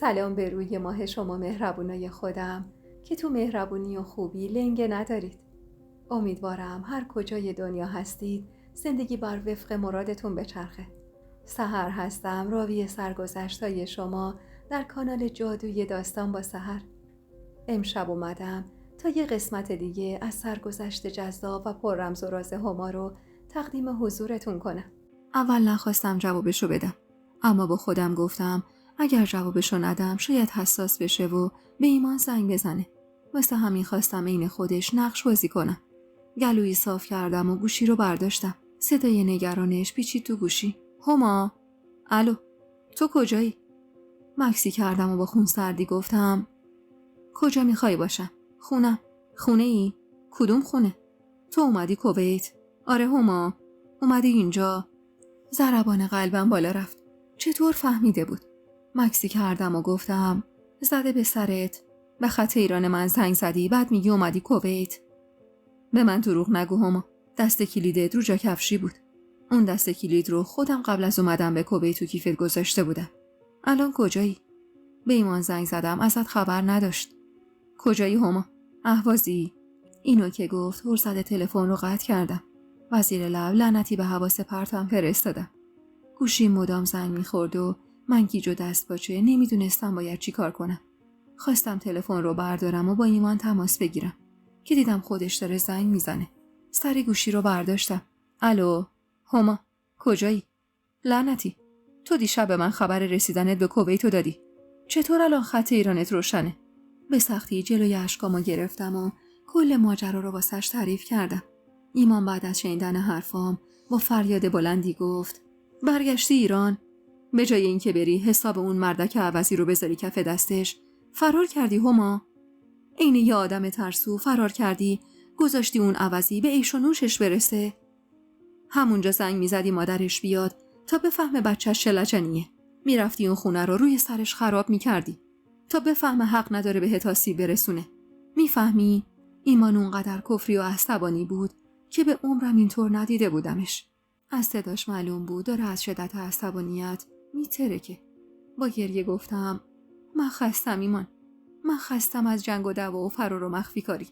سلام به روی ماه شما مهربونای خودم که تو مهربونی و خوبی لنگه ندارید. امیدوارم هر کجای دنیا هستید زندگی بر وفق مرادتون بچرخه. سحر هستم، راوی سرگذشتای شما در کانال جادوی داستان با سحر. امشب اومدم تا یه قسمت دیگه از سرگذشت جذاب و پر رمز و راز هما رو تقدیم حضورتون کنم. اول نخواستم جوابشو بدم، اما با خودم گفتم اگر جوابشو ندم شاید حساس بشه و به ایمان زنگ بزنه. واسه همین خواستم عین خودش نقش بازی کنم. گلویی صاف کردم و گوشی رو برداشتم. صدای نگرانش پیچید تو گوشی. هما؟ الو، تو کجایی؟ مکسی کردم و با خونسردی گفتم کجا میخوای باشم؟ خونم. خونه ای؟ کدوم خونه؟ تو اومدی کویت؟ آره هما، اومدی اینجا؟ ضربان قلبم بالا رفت. چطور فهمیده بود؟ مکسی کردم و گفتم زده به سرت؟ به خط ایران من زنگ زدی بعد میگی اومدی کویت؟ به من دروغ نگو هما، دست کلیدت رو جا کفشی بود. اون دست کلید رو خودم قبل از اومدن به کویت تو کیفت گذاشته بودم. الان کجایی؟ به ایمان زنگ زدم، ازت خبر نداشت. کجایی هما؟ اهوازی؟ اینو که گفت فرصت تلفن رو قطع کردم. وزیر لب لعنتی به حواس پرتم فرستادم. گوشیم مدام زنگ میخورد و من گیج و دست باچه نمیدونستم باید چی کار کنم. خواستم تلفن رو بردارم و با ایمان تماس بگیرم که دیدم خودش داره زنگ میزنه. سری گوشی رو برداشتم. الو هما، کجایی؟ لعنتی، تو دیشب به من خبر رسیدنت به کویتو دادی. چطور الان خط ایرانت روشنه؟ به سختی جلوی اشکامو گرفتم و کل ماجرا رو واسش تعریف کردم. ایمان بعد از شنیدن حرفام با فریاد بلندی گفت برگشتی ایران؟ به جای اینکه بری حساب اون مردک عوضی رو بذاری کف دستش فرار کردی هما؟ عین یه آدم ترسو فرار کردی، گذاشتی اون عوضی به عیش و نوشش برسه. همونجا زنگ میزدی مادرش بیاد تا بفهمه بچه‌ش چه لجنیه. میرفتی اون خونه رو روی سرش خراب میکردی تا بفهمه حق نداره بهت آسیب برسونه. میفهمی؟ ایمان اونقدر کفری و عصبانی بود که به عمرم اینطور ندیده بودمش. از صداش معلوم بود داره از شدت عصبانیت میترکه. با گریه گفتم من خستم ایمان، من خستم از جنگ و دعوا و فرار و مخفی کاری.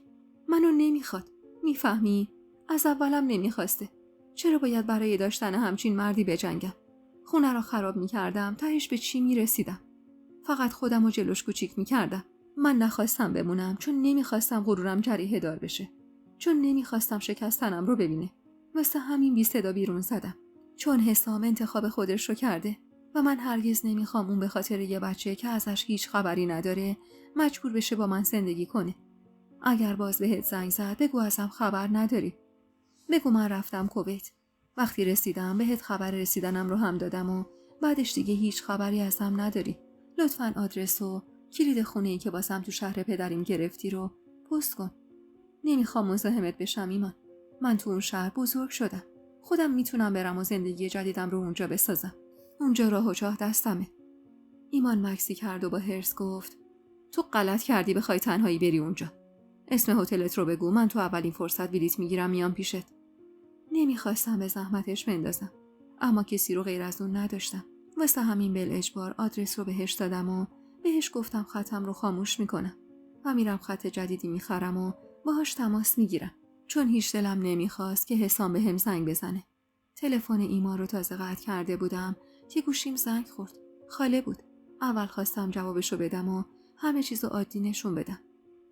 منو نمیخواد، میفهمی؟ از اولم نمیخواسته. چرا باید برای داشتن همچین مردی بجنگم؟ خونه را خراب میکردم، تهش به چی میرسیدم؟ فقط خودم رو جلوش کوچیک میکردم. من نخواستم بمونم چون نمیخواستم غرورم جریحه دار بشه، چون نمیخواستم شکستنم رو ببینه. واسه همین بی صدا بیرون زدم، چون حسام انتخاب خودش رو کرده و من هرگز نمیخوام اون به خاطر یه بچه که ازش هیچ خبری نداره مجبور بشه با من زندگی کنه. اگر باز بهت زنگ زد بگو ازم خبر نداری. بگو من رفتم کویت. وقتی رسیدم بهت خبر رسیدنم رو هم دادم و بعدش دیگه هیچ خبری ازم نداری. لطفاً آدرس و کلید خونه‌ای که واسم تو شهر پدریم گرفتی رو پست کن. نمیخوام مزاحمت بشم ایمان. من تو اون شهر بزرگ شدم. خودم میتونم برم و زندگی جدیدم رو اونجا بسازم. اونجا راه و چاه دستمه. ایمان مکسی کرد و با حرص گفت تو غلط کردی بخوای تنهایی بری اونجا. اسم هتلت رو بگو، من تو اولین فرصت بلیط میگیرم میام پیشت. نمیخواستم به زحمتش بندازم، اما کسی رو غیر از اون نداشتم. واسه همین بالاجبار آدرس رو بهش دادم و بهش گفتم خطم رو خاموش میکنم و میرم خط جدیدی میخرم و باهاش تماس میگیرم، چون هیچ دلم نمیخواست که حسام بهم زنگ بزنه. تلفن ایمان رو تازه قطع کرده بودم که گوشیم زنگ خورد. خاله بود. اول خواستم جوابشو بدم و همه چیزو عادی نشون بدم،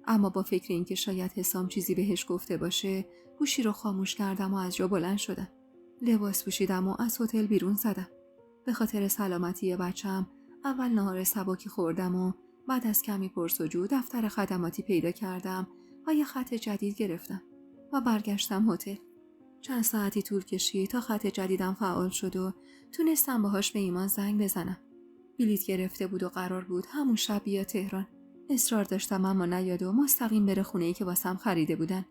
اما با فکر اینکه شاید حسام چیزی بهش گفته باشه گوشی رو خاموش کردم و از جا بلند شدم. لباس پوشیدم و از هتل بیرون زدم. به خاطر سلامتی بچم اول نهار سبکی خوردم و بعد از کمی پرسجو دفتر خدماتی پیدا کردم و یه خط جدید گرفتم و برگشتم هتل. چند ساعتی طول کشید تا خط جدیدم فعال شد و تونستم باهاش به ایمان زنگ بزنم. بلیط گرفته بود و قرار بود همون شب بیا تهران. اصرار داشتم اما نیاد و مستقیم بره خونه‌ای که واسم خریده بودن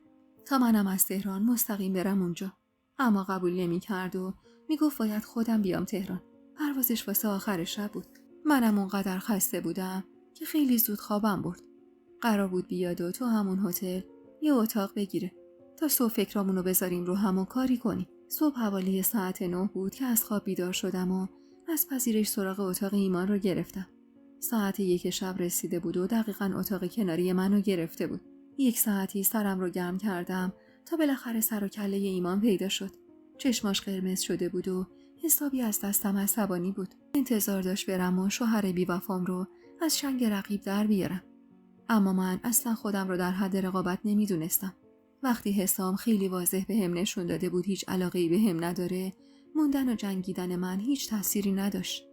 تا منم از تهران مستقیم برم اونجا. اما قبول نمی‌کرد و میگفت باید خودم بیام تهران. پروازش واسه آخر شب بود. منم اونقدر خسته بودم که خیلی زود خوابم برد. قرار بود بیاد و تو همون هتل یه اتاق بگیره تا صبح فکرامونو بذاریم رو هم و کاری کنیم. صبح حوالی ساعت 9 بود که از خواب بیدار شدم و از پذیرش سراغ اتاق ایمان رو گرفتم. ساعت 1 شب رسیده بود و دقیقاً اتاق کناری منو گرفته بود. 1 ساعتی سرم رو گرم کردم تا بالاخره سر و کله ایمان پیدا شد. چشماش قرمز شده بود و حسابی از دستم عصبانی بود. انتظار داشت برم و شوهر بی‌وفام رو از چنگ رقیب در بیارم. اما من اصلا خودم رو در حد رقابت نمیدونستم. وقتی حسام خیلی واضح به هم نشون داده بود هیچ علاقه‌ای به هم نداره، موندن و جنگیدن من هیچ تأثیری نداشت.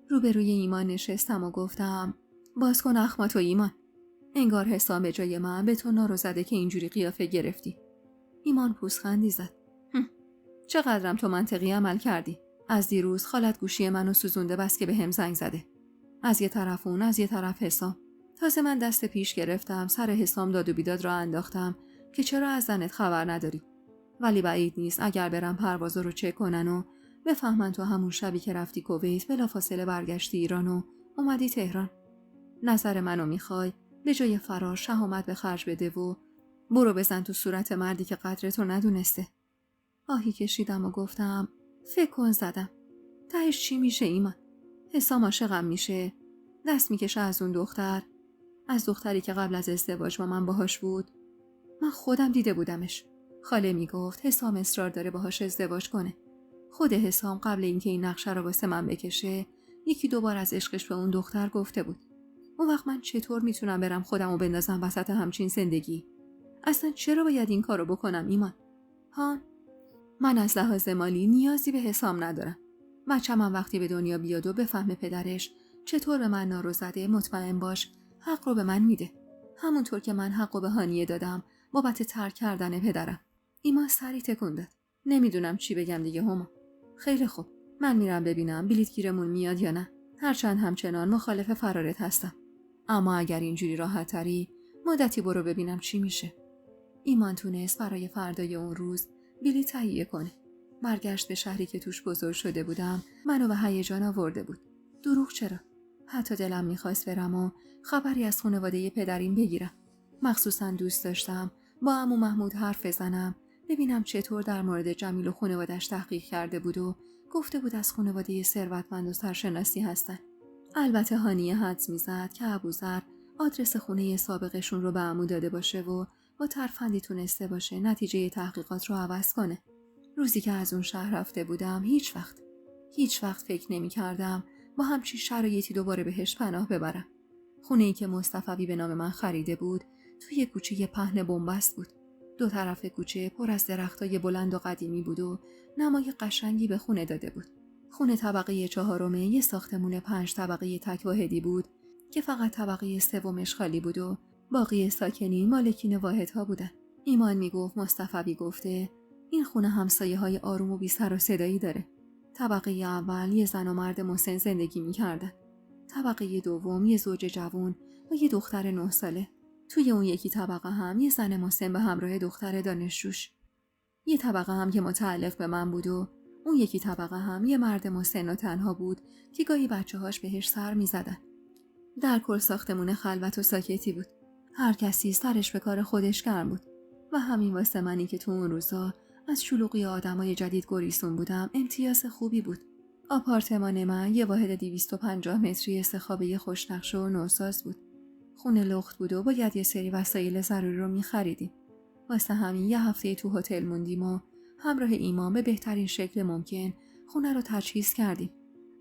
روبروی ایمان نشستم و گفتم باز کن اخماتو ایمان. انگار حسام به جای من به تو نارو زده که اینجوری قیافه گرفتی. ایمان پوزخندی زد. چقدرم تو منطقی عمل کردی. از دیروز خالت گوشی منو سوزونده بس که به هم زنگ زده. از یه طرف اون، از یه طرف حسام. تازه من دست پیش گرفتم سر حسام داد و بیداد را انداختم که چرا از زنت خبر نداری. ولی بعید نیست اگر برم پروازا رو چک کنن و بفهمن تو همون شبی که رفتی کویت بلافاصله برگشتی ایران و اومدی تهران. نظر منو میخوای به جای فرار شهامت به خرج بده و برو بزن تو صورت مردی که قدرتو ندونسته. آهی کشیدم و گفتم فکر کن زدم. تهش چی میشه ایمان؟ حسام عاشقم میشه. دست میکشه از اون دختر، از دختری که قبل از ازدواج با من باهاش بود. من خودم دیده بودمش. خاله میگفت حسام اصرار داره باهاش ازدواج کنه. خود حسام قبل اینکه این نقشه رو واسه من بکشه 1-2 بار از عشقش به اون دختر گفته بود. اون وقت من چطور میتونم برم خودمو بندازم وسط همچین زندگی؟ اصلا چرا باید این کارو بکنم ایمان؟ ها؟ من از لحاظ مالی نیازی به حسام ندارم. بچه‌م وقتی به دنیا بیاد و بفهمه پدرش چطور به من نارو زده مطمئن باش حق رو به من میده. همونطور که من حق رو به هانیه دادم بابت ترک کردن پدرم. ایمان سری تکون داد. نمیدونم چی بگم دیگه هما. خیلی خوب. من میرم ببینم بلیط گیرمون میاد یا نه. هرچند همچنان مخالف فرارت هستم. اما اگر اینجوری راحت تری مدتی برو ببینم چی میشه. ایمان تونست برای فردای اون روز بلیط تهیه کنه. برگشت به شهری که توش بزرگ شده بودم منو به هیجان آورده بود. دروغ چرا؟ حتی دلم میخواست برم و خبری از خانواده پدریم بگیرم. مخصوصا دوست داشتم با عمو محمود حرف بزنم ببینم چطور در مورد جمیل و خانواده‌اش تحقیق کرده بود و گفته بود از خانواده ثروتمند و سرشناسی هستن. البته هانیه حدس میزد که ابوذر آدرس خونه سابقشون رو به عمو داده باشه و با ترفندی تونسته باشه نتیجه تحقیقات رو عوض کنه. روزی که از اون شهر رفته بودم هیچ وقت فکر نمی کردم با همچین شرایطی دوباره بهش پناه ببرم. خونه‌ای که مصطفی به نام من خریده بود توی کوچه پهن بنبست بود. 2 طرف کوچه پر از درختای بلند و قدیمی بود و نمای قشنگی به خونه داده بود. خونه طبقه 4 یه ساختمون 5 طبقه تک واحدی بود که فقط طبقه 3 خالی بود و باقی ساکنین مالکین واحدها بودن. ایمان میگفت مصطفی گفته این خونه همسایه‌های آروم و بی سر و صدایی داره. طبقه اول یه زن و مرد مسن زندگی می‌کردن. طبقه دوم یه زوج جوان و یه دختر 9 ساله. توی اون یکی طبقه هم یه زن مسن به همراه دختر دانشجوش. یه طبقه هم که متعلق به من بود و اون یکی طبقه هم یه مرد مسن و تنها بود که گاهی بچه‌هاش بهش سر می‌زدن. در کل ساختمون خلوت و ساکتی بود. هر کسی سرش به کار خودش گرم بود و همین واسه منی که تو اون روزا از شلوغی آدمای جدید گریسون بودم امتیاز خوبی بود. آپارتمان من یه واحد 250 متری استخابه خوشنقش و نوساز بود. خونه لخت بود و باید یه سری وسایل ضروری رو می‌خریدیم. واسه همین یه هفته تو هتل موندیم و همراه ایمان به بهترین شکل ممکن خونه رو تجهیز کردیم.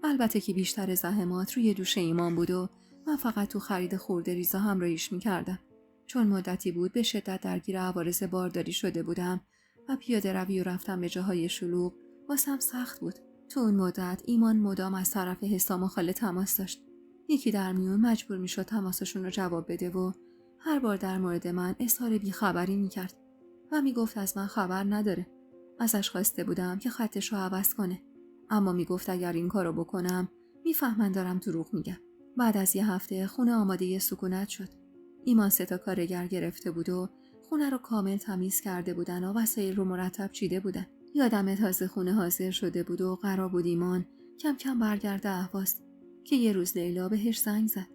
البته که بیشتر زحمات روی دوش ایمان بود و من فقط تو خرید خورده ریزا همراهیش می‌کردم. چون مدتی بود به شدت درگیر عوارض بارداری شده بودم و پیاده روی و رفتم به جاهای شلوغ واسم سخت بود. تو اون مدت ایمان مدام از طرف حسام و خاله تماس داشت. یکی در میون مجبور میشد تماسشون رو جواب بده و هر بار در مورد من اظهار بیخبری میکرد و میگفت از من خبر نداره. ازش خواسته بودم که خطش رو عوض کنه، اما میگفت اگر این کارو بکنم میفهمن دارم دروغ میگم. بعد از یه هفته خونه آماده سکونت شد. ایمان 3 تا کارگر گرفته بود و خونه رو کامل تمیز کرده بودن و وسایل رو مرتب چیده بودن. یادم تازه خونه حاضر شده بود و قرار بود ایمان کم کم برگرده اهواز که یه روز لیلا بهش زنگ زد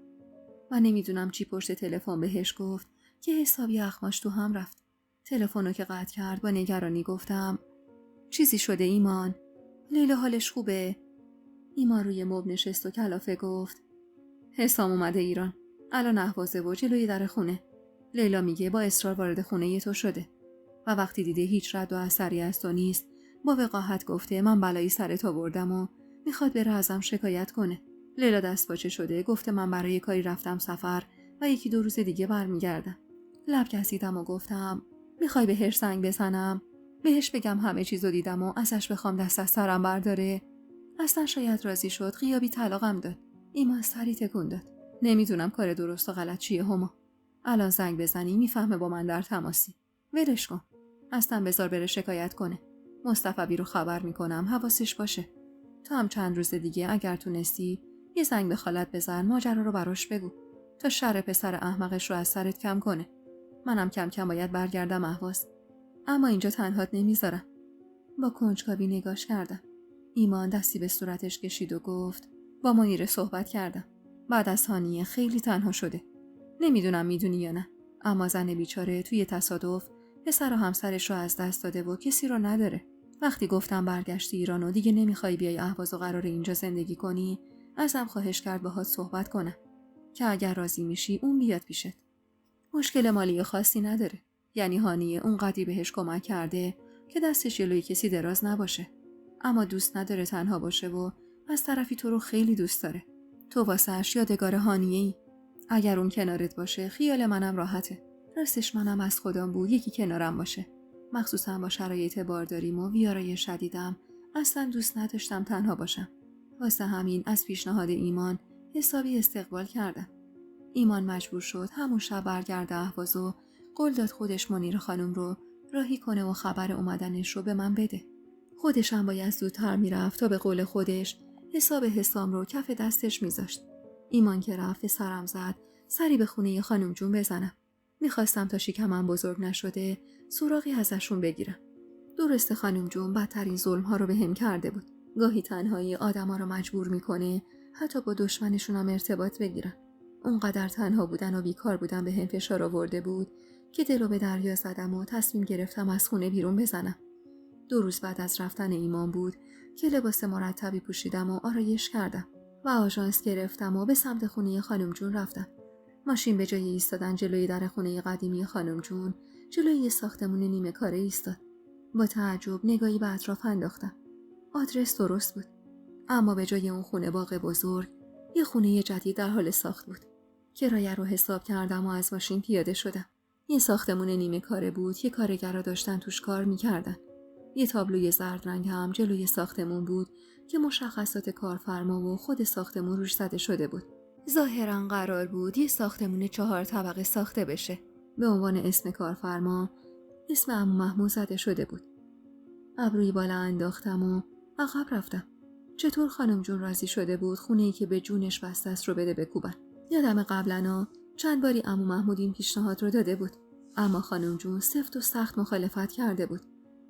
و نمیدونم چی پشت تلفن بهش گفت که حسابی اخماش تو هم رفت. تلفنو که قطع کرد با نگرانی گفتم چیزی شده ایمان؟ لیلا حالش خوبه؟ ایمان روی مبل نشست و کلافه گفت حسام اومده ایران. الان اهوازه و جلوی در خونه. لیلا میگه با اصرار وارد خونه تو شده و وقتی دیده هیچ رد و اثری از تو نیست با وقاحت گفته من بلایی سرت آوردم و میخواد بره ازم شکایت کنه. لیلا دستپاچه شده گفته من برای کاری رفتم سفر و 1-2 روز دیگه برمیگردم. لب کسیدم و گفتم میخوای بهش زنگ بزنم؟ بهش بگم همه چیزو دیدم و ازش بخوام دست از سرم برداره؟ اصلا شاید راضی شد، غیابی طلاقم داد. ایمان سری تکون داد. نمیدونم کار درست و غلط چیه هما. الان زنگ بزنی میفهمه با من در تماسی. ولش کن. اصلا بذار بره شکایت کنه. مصطفی رو خبر میکنم حواسش باشه. تو هم چند روز دیگه اگر تونستی یه زنگ به خالت بزن، ماجرا رو براش بگو تا شر پسر احمقش رو از سرت کم کنه. منم کم کم باید برگردم اهواز. اما اینجا تنهات نمیذارم. با کنجکاوی نگاش کردم. ایمان دستی به صورتش کشید و گفت با منیره صحبت کردم. بعد از هانیه خیلی تنها شده. نمیدونم میدونی یا نه، اما زن بیچاره توی تصادف پسر و همسرش رو از دست داده و کسی رو نداره. وقتی گفتم برگشتی ایران و دیگه نمیخوای بیای اهواز و قرار اینجا زندگی کنی، ازم خواهش کرد باهات صحبت کنم که اگر راضی میشی اون بیاد پیشت. مشکل مالی خاصی نداره. یعنی هانیه اونقدری بهش کمک کرده که دستش جلوی کسی دراز نباشه. اما دوست نداره تنها باشه و از طرفی تو رو خیلی دوست داره. تو واسه‌اش یادگار هانیه‌ای. اگر اون کنارت باشه خیال منم راحته. راستش منم از خودم بود یکی کنارم باشه. مخصوصا با شرایط بارداریم و ویارای شدیدم اصلا دوست نداشتم تنها باشم. واسه همین از پیشنهاد ایمان حسابی استقبال کردم. ایمان مجبور شد همون شب برگرده اهواز و قول داد خودش منیر خانم رو راهی کنه و خبر اومدنش رو به من بده. خودش هم باید زودتر میرفت تا به قول خودش حساب حسام رو کف دستش میذاشت. ایمان که رفت سرم زد سری به خونه خانم جون بزنم. میخواستم تا شکمم بزرگ نشده سراغی ازشون بگیرم. درسته خانم جون بدترین ظلم ها رو به هم کرده بود. گاهی تنهایی آدما رو مجبور میکنه حتی با دشمنشون هم ارتباط بگیرن. اونقدر تنها بودن و بیکار بودن به هم فشار آورده بود که دلو به دریا زدم و تصمیم گرفتم از خونه بیرون بزنم. 2 روز بعد از رفتن ایمان بود که لباس مرتبی پوشیدم و آرایش کردم و آژانس گرفتم و به سمت خونه خانم جون رفتم. ماشین به جای ایستادن جلوی در خونه قدیمی خانم جون جلوی یه ساختمون نیمه کاره ایستاد. با تعجب نگاهی به اطراف انداختم. آدرس درست بود، اما به جای اون خونه باغ بزرگ یه خونه جدید در حال ساخت بود. کرایه رو حساب کردم و از ماشین پیاده شدم. یه ساختمون نیمه کاره بود که کارگرا داشتن توش کار میکردن. یه تابلوی زرد رنگ هم جلوی ساختمون بود که مشخصات کارفرما و خود ساختمون روش زده شده بود. ظاهراً قرار بود یه ساختمون 4 طبقه ساخته بشه. به عنوان اسم کارفرما اسم عمو محمود زده شده بود. ابروی بالا انداختم و عقب رفتم. چطور خانم جون راضی شده بود خونه‌ای که به جونش بسته است رو بده بکوبن. یادم قبلاً چند باری عمو محمود این پیشنهاد رو داده بود، اما خانم جون سفت و سخت مخالفت کرده بود.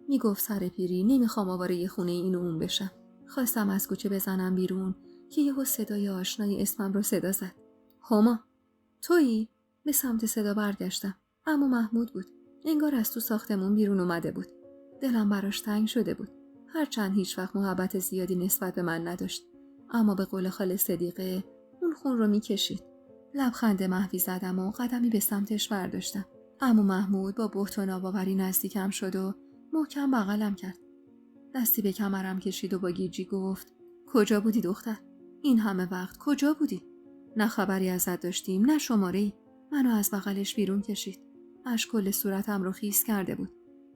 میگفت سر پیری نمیخوام آواره خونه این و اون بشم. خواستم از کوچه بزنم بیرون که یهو صدای آشنای اسمم رو صدا زد. هما، تویی؟ به سمت صدا برگشتم. عمو محمود بود. انگار از تو ساختمون بیرون اومده بود. دلم براش تنگ شده بود. هرچند هیچ وقت محبت زیادی نسبت به من نداشت، اما به قول خاله صدیقه اون خون رو میکشید. لبخند محوی زدم و قدمی به سمتش برداشتم. عمو محمود با بهت و ناباوری نزدیکم شد و محکم بغلم کرد. دستی به کمرم کشید و با گیجی گفت کجا بودی دختر؟ این همه وقت کجا بودی؟ نه خبری ازت داشتیم نه شماره‌ای. منو از بغلش بیرون کشید. اشک کل صورتم رو خیس کرده بود.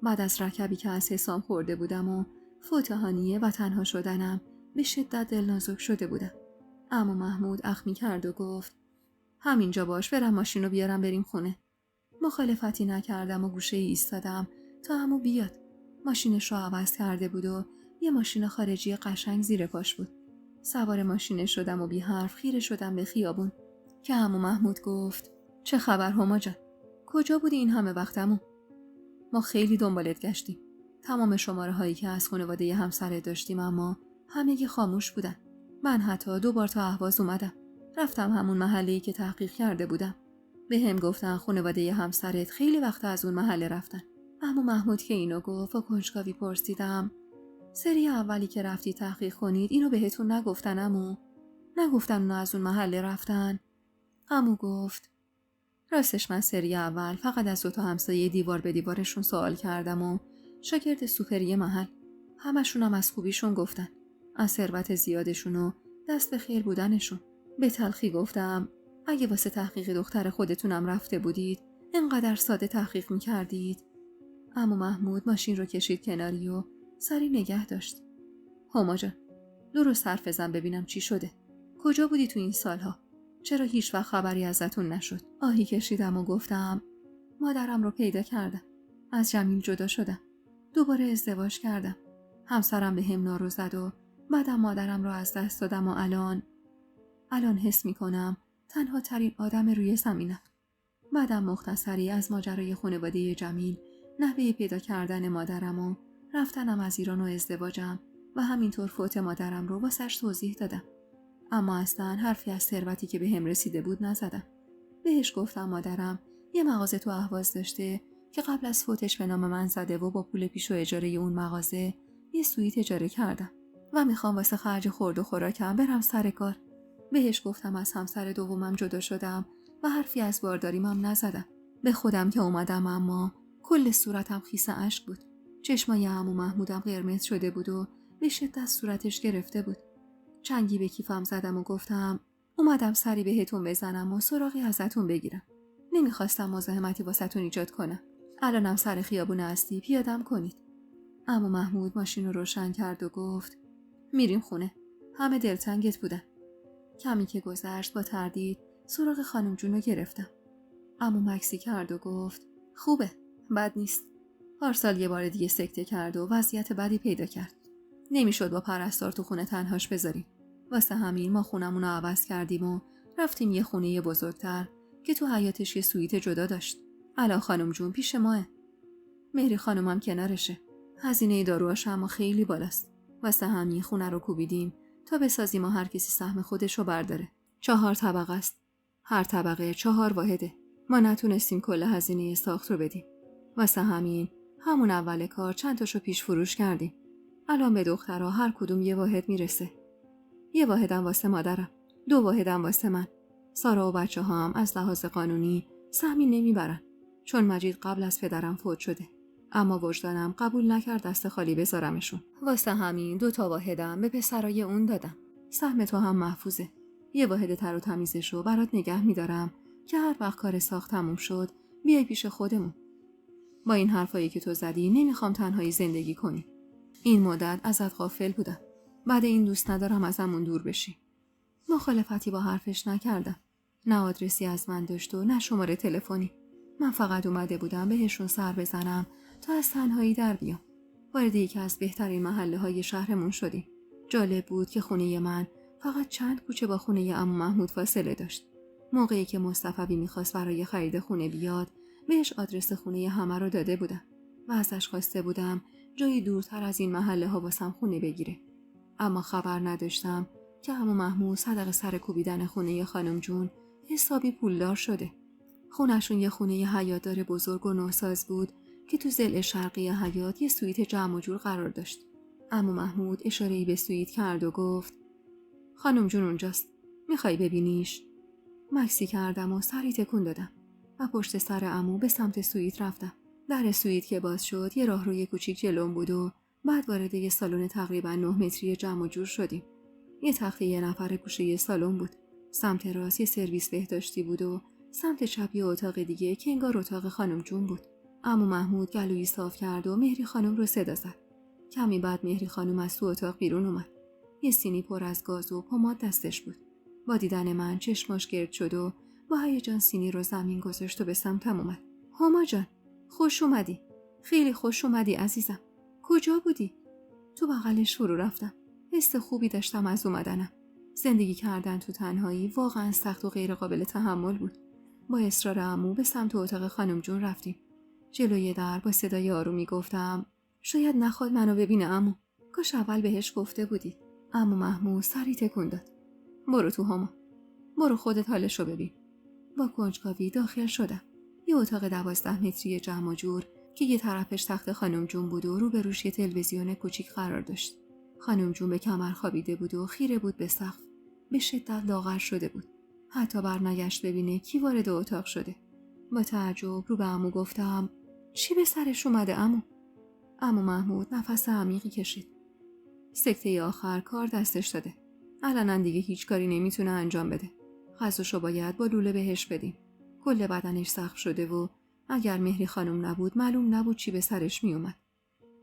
بعد از رکبی که از حسام خورده بودم و فوت هانیه و تنها شدنم به شدت دلنازک شده بودم. عمو محمود اخمی کرد و گفت همینجا باش، برم ماشین رو بیارم بریم خونه. مخالفتی نکردم و گوشه ایستادم تا عمو بیاد. ماشینش رو عوض کرده بود و یه ماشین خارجی قشنگ زیر پاش بود. سوار ماشین شدم و بی حرف خیره شدم به خیابون که عمو محمود گفت چه خبر هما جان؟ کجا بودی این همه وقت عمو؟ ما خیلی دنبالت گشتیم. تمام شماره هایی که از خانواده همسرت داشتیم اما همگی خاموش بودن. من حتی 2 بار تا اهواز اومدم. رفتم همون محله‌ای که تحقیق کرده بودم. به هم گفتن خانواده همسرت خیلی وقت از اون محله رفتن. عمو محمود که اینو گفت و کنجکاوی پرسیدم سری اولی که رفتی تحقیق کنید اینو بهتون نگفتن عمو؟ نگفتن اونا از اون محله رفتن؟ عمو گفت راستش من سری اول فقط از 2 همسایه دیوار به دیوارشون سوال کردم و شاگرد سوپری محل. همشون هم از خوبیشون گفتن، از ثروت زیادشون و دست به خیر بودنشون. به تلخی گفتم اگه واسه تحقیق دختر خودتونم رفته بودید اینقدر ساده تحقیق میکردید. عمو محمود ماشین رو کشید کناری و سری نگه داشت. هما جان درست حرف بزن ببینم چی شده. کجا بودی تو این سالها؟ چرا هیچ وقت خبری ازتون نشد؟ آهی کشیدم و گفتم مادرم رو پیدا کردم. از جمیل جدا شدم. دوباره ازدواج کردم. همسرم به هم نارو زد و بعدم مادرم رو از دست دادم و الان حس میکنم تنها ترین آدم روی زمینم. بعدم مختصری از ماجرای خانواده جمیل، نحوه پیدا کردن مادرم و رفتنم از ایران و ازدواجم و همینطور فوت مادرم رو واسش توضیح دادم. اما اصلا حرفی از ثروتی که به هم رسیده بود نزدم. بهش گفتم مادرم یه مغازه تو اهواز داشته که قبل از فوتش به نام من زده و با پول پیش و اجاره اون مغازه یه سویت اجاره کردم و میخوام واسه خرج خورد و خوراکم برم سر کار. بهش گفتم از همسر دومم جدا شدم و حرفی از بارداریمم نزدم. به خودم که اومدم اما کل صورتم خیس اشک بود. چشمای عمو محمودم قرمز شده بود و به شدت صورتش گرفته بود. چنگی به کیفم زدم و گفتم اومدم سری بهتون بزنم و سراغی ازتون بگیرم. نمیخواستم مزاحمتی واسهتون ایجاد کنم. الانم سر خیابون هستی پیادم کنید. عمو محمود ماشین رو روشن کرد و گفت میریم خونه. همه دلتنگت بودن. کمی که گذشت با تردید سراغ خانم جون رو گرفتم. عمو مکسی کرد و گفت خوبه، بد نیست. پارسال یه بار دیگه سکته کرد و وضعیت بدی پیدا کرد. نمیشد با پرستار تو خونه تنهاش بذاریم. واسه همین ما خونمون رو عوض کردیم و رفتیم یه خونه بزرگتر که تو حیاتش یه سویت جدا داشت. الان خانم جون پیش ماه. مهری خانمم کنارشه. هزینه داروهاش اما خیلی بالاست. واسه همین خونه رو کوبیدیم تا بسازیم و هر کسی سهم خودش رو برداره. 4 طبقه است. هر طبقه 4 واحده. ما نتونستیم کل هزینه ساخت رو بدیم. واسه همین همون اول کار چند تاشو پیش فروش کردیم. الان به دخترها هر کدوم یه واحد میرسه. یه واحدم واسه مادرم، 2 واحدم واسه من. سارا و بچه ها هم از لحاظ قانونی سهمی نمیبرن چون مجید قبل از پدرم فوت شده. اما وجدانم قبول نکرد دست خالی بذارمشون. واسه همین 2 تا واحدم به پسرای اون دادم. سهم تو هم محفوظه. یه واحد تر و تمیزشو برات نگه میدارم که هر وقت کار ساخت تموم شد بیای پیش خودمون. با این حرفایی که تو زدی نمیخوام تنهایی زندگی کنی. این مدت ازت غافل بودم. بعد این دوست ندارم ازمون دور بشی. مخالفتی با حرفش نکردم. نه آدرسی از من داشت و نه شماره تلفنی. من فقط اومده بودم بهشون سر بزنم تا از تنهایی در بیام. وارد یکی از بهترین محله های شهرمون شدیم. جالب بود که خونه من فقط چند کوچه با خونه عمو محمود فاصله داشت. موقعی که مصطفی میخواست برای خرید خونه بیاد بهش آدرس خونه همه رو داده بودم و ازش خواسته بودم جایی دورتر از این محله ها واسم خونه بگیره. اما خبر نداشتم که عمو محمود صدق سر کوبیدن خونه خانم جون حسابی پولدار شده. خونشون یه خونه حیاطدار بزرگ و نوساز بود که تو ضلع شرقی حیاط یه سویت جمع و جور قرار داشت. عمو محمود اشاره‌ای به سویت کرد و گفت خانم جون اونجاست. میخوای ببینیش؟ مکسی کردم و سری تکون دادم و پشت سر عمو به سمت سویت رفتم. در سویت که باز شد یه راهروی کوچیک جلوم بود و بعد وارد یه سالن تقریبا 9 متری جمع و جور شدیم. یه تخته 1 نفره گوشه یه سالن بود. سمت راست یه سرویس بهداشتی بود و سمت چپ یه اتاق دیگه که انگار اتاق خانم جون بود. عمو محمود گلویی صاف کرد و مهری خانم رو صدا زد. کمی بعد مهری خانم از تو اتاق بیرون اومد. یه سینی پر از گاز و پماد دستش بود. با دیدن من چشماش گرد شد و با هیجان سینی رو زمین گذاشت و به سمتم اومد. هما جان، خوش اومدی. خیلی خوش اومدی عزیزم. کجا بودی؟ تو بغلش فرو رفتم. حس خوبی داشتم از اومدنم. زندگی کردن تو تنهایی واقعا سخت و غیر قابل تحمل بود. با اصرار عمو به سمت اتاق خانم جون رفتیم. جلوی در با صدای آرومی گفتم شاید نخواد منو ببینه عمو. کاش اول بهش گفته بودی. عمو محمود سری تکون داد. برو تو هما. برو خودت حالشو ببین. با کنجکاوی داخل شدم. یه اتاق 12 متری جمع و جور که یه طرفش تخت خانم جون بود و روبروش یه تلویزیون کوچیک قرار داشت. خانم جون به کمر خوابیده بود و خیره بود به سقف. به شدت لاغر شده بود. حتی برنگشت ببینه کی وارد اتاق شده. با تعجب رو به عمو گفتم چی به سرش اومده عمو؟ عمو محمود نفس عمیقی کشید. سکته آخر کار دستش داده. علنا دیگه هیچ کاری نمیتونه انجام بده. غذاشو باید با لوله بهش بدیم. کل بدنش سخت شده و اگر مهری خانم نبود معلوم نبود چی به سرش میومد.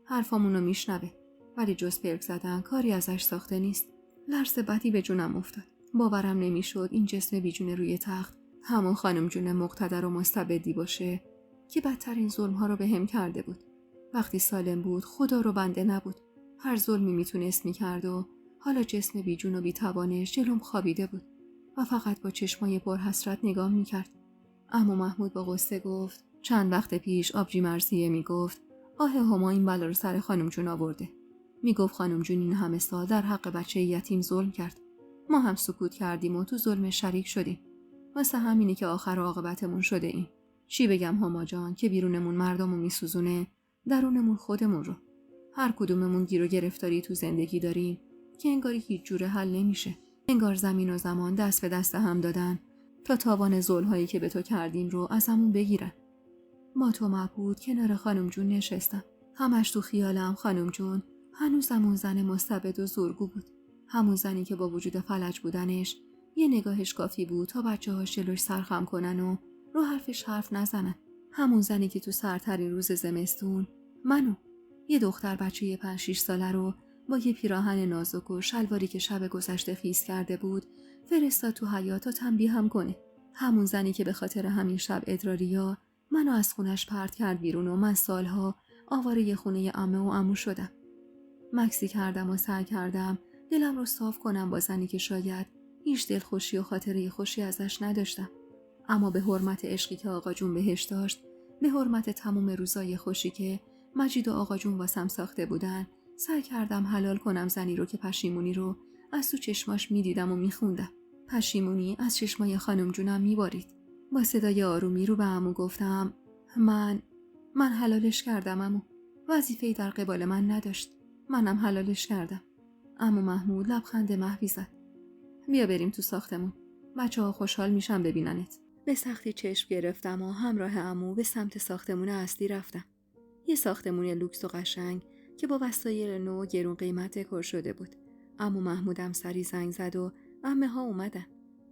حرفامونو میشنوه ولی جز پرک زدن کاری ازش ساخته نیست. لرز بدی به جونم افتاد. باورم نمیشد این جسم بیجونه روی تخت همون خانم جون مقتدر و مستبدی باشه که بدترین ظلم‌ها رو بهم کرده بود. وقتی سالم بود خدا رو بنده نبود. هر ظلمی میتونست میکرد و حالا جسم بیجون و بیتوانش جلوم خوابیده بود و فقط با چشمای پر حسرت نگاه میکرد. عمو محمود با غصه گفت چند وقت پیش آبجی مرضیه میگفت آه هما این بلا رو سر خانم جون آورده. میگفت خانم جون این همه سال در حق بچه یتیم ظلم کرد. ما هم سکوت کردیم و تو ظلم شریک شدیم. واسه همینه که آخر عاقبتمون شده این. چی بگم هما جان که بیرونمون مردمو میسوزونه، درونمون خودمون رو. هر کدوممون گیر و گرفتاری تو زندگی داریم که انگاری هیچ جوره حل نمیشه. انگار زمین و زمان دست به دست هم دادن تا تاوان ظلم‌هایی که به تو کردیم رو ازمون بگیرن. ما تو مبهوت کنار خانم جون نشستم. همش تو خیالم خانم جون هنوز همون زن مستبد و زورگو بود. همون زنی که با وجود فلج بودنش یه نگاهش کافی بود تا بچه‌هاش جلوش سرخم کنن و رو حرفش حرف نزنن. همون زنی که تو سرترین روز زمستون منو یه دختر بچه 5-6 ساله رو با یه پیراهن نازک و شلواری که شب گذشته خیس کرده بود فرستاد تو حیاط تا تنبیهم کنه. همون زنی که به خاطر همین شب ادراریا منو از خونش پرت کرد بیرون و من سالها آواره خونه عمه و عمو شدم. مکسی کردم و سعی کردم دلم رو صاف کنم با زنی که شاید هیچ دلخوشی و خاطره خوشی ازش نداشتم. اما به حرمت عشقی که آقا جون بهش داشت، به حرمت تمام روزای خوشی که مجید و آقا جون واسم ساخته بودن، سعی کردم حلال کنم زنی رو که پشیمونی رو از تو چشماش میدیدم و میخوندم. پشیمونی از چشمای خانم جونم میبارید. با صدای آرومی رو به عمو گفتم من حلالش کردم عمو. وظیفه‌ای در قبال من نداشت. منم حلالش کردم. عمو محمود لبخند محوی زد. بیا بریم تو ساختمون. بچه‌ها خوشحال میشن ببیننت. به سختی چشم گرفتم و همراه عمو به سمت ساختمون اصلی رفتم. یه ساختمون لوکس و قشنگ که با وسایل نو گرون قیمت دکور شده بود. عمو محمودم سری زنگ زد و عمه‌ها اومدن.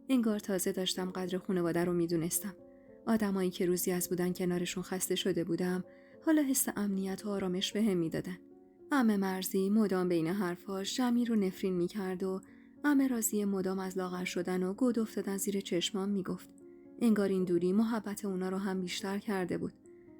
انگار تازه داشتم قدر خانواده رو میدونستم. آدمایی که روزی از بودن کنارشون خسته شده بودم، حالا حس امنیت و آرامش بهم میدادن. عمه مرزی مدام بین حرفاش جمعی رو نفرین میکرد و عمه رازی مدام از لاغر شدن و گود افتادن زیر چشمام میگفت. انگار این دوری محبت اونا رو هم بیشتر کرده بود.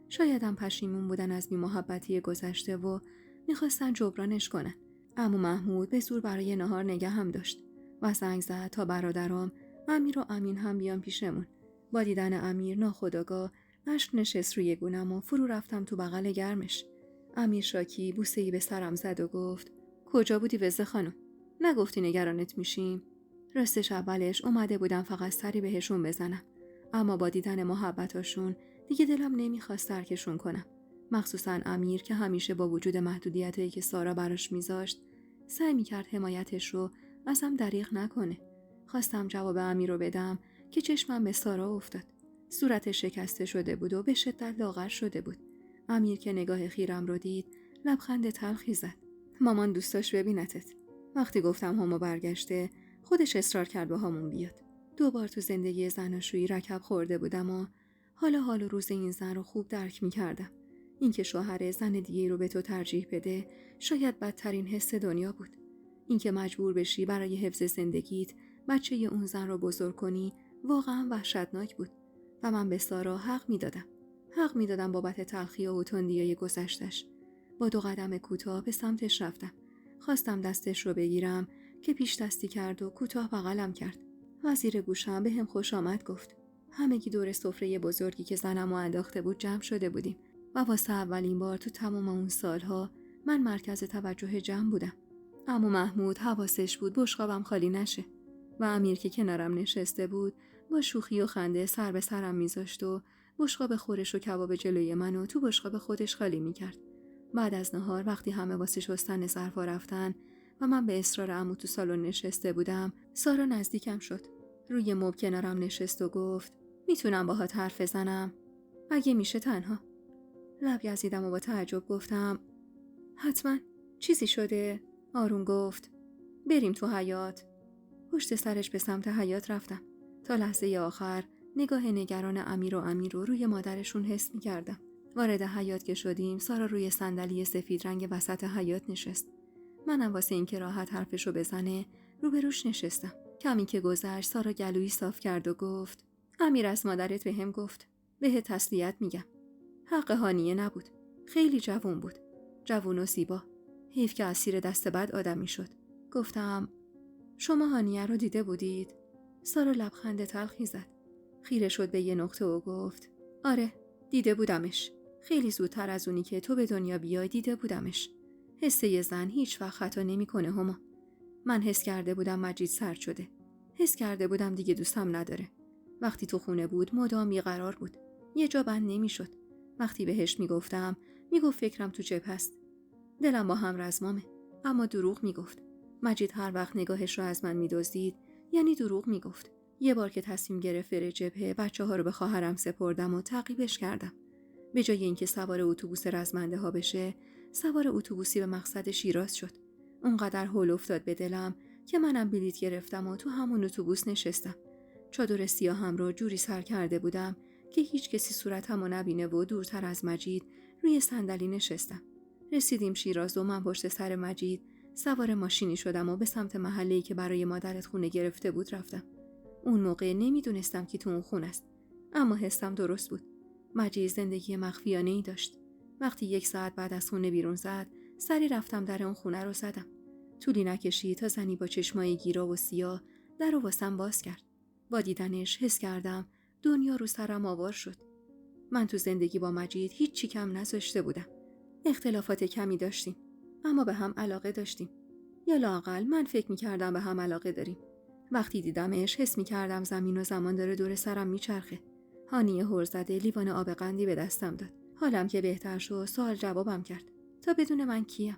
شایدم پشیمون بودن از بی‌محبتی گذشته و میخواستن جبرانش کنن. عمو محمود به زور برای نهار نگه هم داشت و زنگ زد تا برادرام امیر و امین هم بیان پیشمون. با دیدن امیر ناخودآگاه اشک نشست روی گونم و فرو رفتم تو بغل گرمش. امیر شاکی بوسه‌ای به سرم زد و گفت کجا بودی وزه خانم؟ نگفتی نگرانت میشیم؟ راستش اولش اومده بودم فقط سری بهشون بزنم، اما با دیدن محبتاشون دیگه دلم نمیخواست ترکشون کنم. مخصوصا امیر که همیشه با وجود محدودیتایی که سارا براش میذاشت سعی میکرد حمایتش رو ازم دریغ نکنه. خواستم جواب امیر رو بدم که چشمم به سارا افتاد. صورتش شکسته شده بود و به شدت لاغر شده بود. امیر که نگاه خیرم رو دید لبخند تلخی زد. مامان دوست داشت ببینتت. وقتی گفتم هما برگشته خودش اصرار کرد با همون بیاد. 2 بار تو زندگی زناشویی رکب خورده بودم و حالا حال و روز این زن رو خوب درک می‌کردم. اینکه شوهر زن دیگه رو به تو ترجیح بده شاید بدترین حس دنیا بود. اینکه مجبور بشی برای حفظ زندگیت بچه اون زن رو بزرگ کنی واقعا وحشتناک بود و من به سارا حق میدادم بابت تلخی و تندیای گذشتش. با 2 قدم کوتاه به سمتش رفتم. خواستم دستش رو بگیرم که پیش دستی کرد و کوتاه بغلم کرد. وزیر گوشم به هم خوش آمد گفت. همگی دور سفره بزرگی که زنمو انداخته بود جمع شده بودیم و واسه اولین بار تو تمام اون سالها من مرکز توجه جمع بودم. عمو محمود حواسش بود بشقابم خالی نشه و امیر که کنارم نشسته بود با شوخی و خنده سر به سرم میذاشت و بشقاب خورش و کباب جلوی منو تو بشقاب خودش خالی میکرد. بعد از نهار وقتی همه واسه شستن ظرفا رفتن و من به اصرار عمو تو سالن نشسته بودم، سارا نزدیکم شد. روی مبل کنارم نشست و گفت میتونم باهات حرف بزنم؟ اگه میشه تنها. لب گزیدم و با تعجب گفتم حتما. چیزی شده؟ آروم گفت بریم تو حیاط. پشت سرش به سمت حیاط رفتم. تا لحظه آخر نگاه نگران امیر و روی مادرشون حس می‌کردم. وارد حیاط که شدیم، سارا روی صندلی سفید رنگ وسط حیاط نشست. منم واسه اینکه راحت حرفشو بزنه روبروش نشستم. کمی که گذشت سارا گلویی صاف کرد و گفت امیر از مادرت بهم گفت. بهت تسلیت میگم. حق هانیه نبود. خیلی جوون بود. جوون و زیبا. حیف که اسیر دست بد آدمی شد. گفتم شما هانیه رو دیده بودید؟ سارا لبخند تلخی زد. خیره شد به یه نقطه و گفت آره، دیده بودمش. خیلی زودتر از اونی که تو به دنیا بیای دیده بودمش. حس یه زن هیچ وقت خطا نمی‌کنه هما. من حس کرده بودم مجید سرد شده. حس کرده بودم دیگه دوستم نداره. وقتی تو خونه بود مدام بیقرار بود. یه جا بند نمی‌شد. وقتی بهش میگفت فکرم تو جبهه است. دلم با هم رزمامه. اما دروغ میگفت. مجید هر وقت نگاهش رو از من می‌دزدید یعنی دروغ میگفت. یه بار که تصمیم گرفت بره جبهه، بچه‌ها رو به خواهرم سپردم و تعقیبش کردم. به جای اینکه سوار اتوبوس رزمنده ها بشه، سوار اتوبوسی به مقصد شیراز شد. اونقدر هول افتاد به دلم که منم بلیط گرفتم و تو همون اتوبوس نشستم. چادر سیاهم رو جوری سر کرده بودم که هیچ کسی صورتمو نبینه و دورتر از مجید روی صندلی نشستم. رسیدیم شیراز و من پشت سر مجید سوار ماشینی شدم و به سمت محله‌ای که برای مادرت خونه گرفته بود رفتم. اون موقع نمیدونستم که تو اون خونه است، اما حسم درست بود. مجید زندگی مخفیانه‌ای داشت. وقتی 1 ساعت بعد از خونه بیرون زد، سری رفتم در اون خونه رو زدم. طولی نکشید تا زنی با چشمای گیرا و سیاه در رو واسم باز کرد. با دیدنش حس کردم دنیا رو سرم آوار شد. من تو زندگی با مجید هیچی کم نذاشته بودم. اختلافات کمی داشتیم، اما به هم علاقه داشتیم. یا لااقل من فکر می‌کردم به هم علاقه داریم. وقتی دیدمش حس می‌کردم زمین و زمان داره دور سرم میچرخه. هانیه هر زده لیوان آب قندی به دستم داد. حالم که بهتر شد سوال جوابم کرد. تا بدون من کیم؟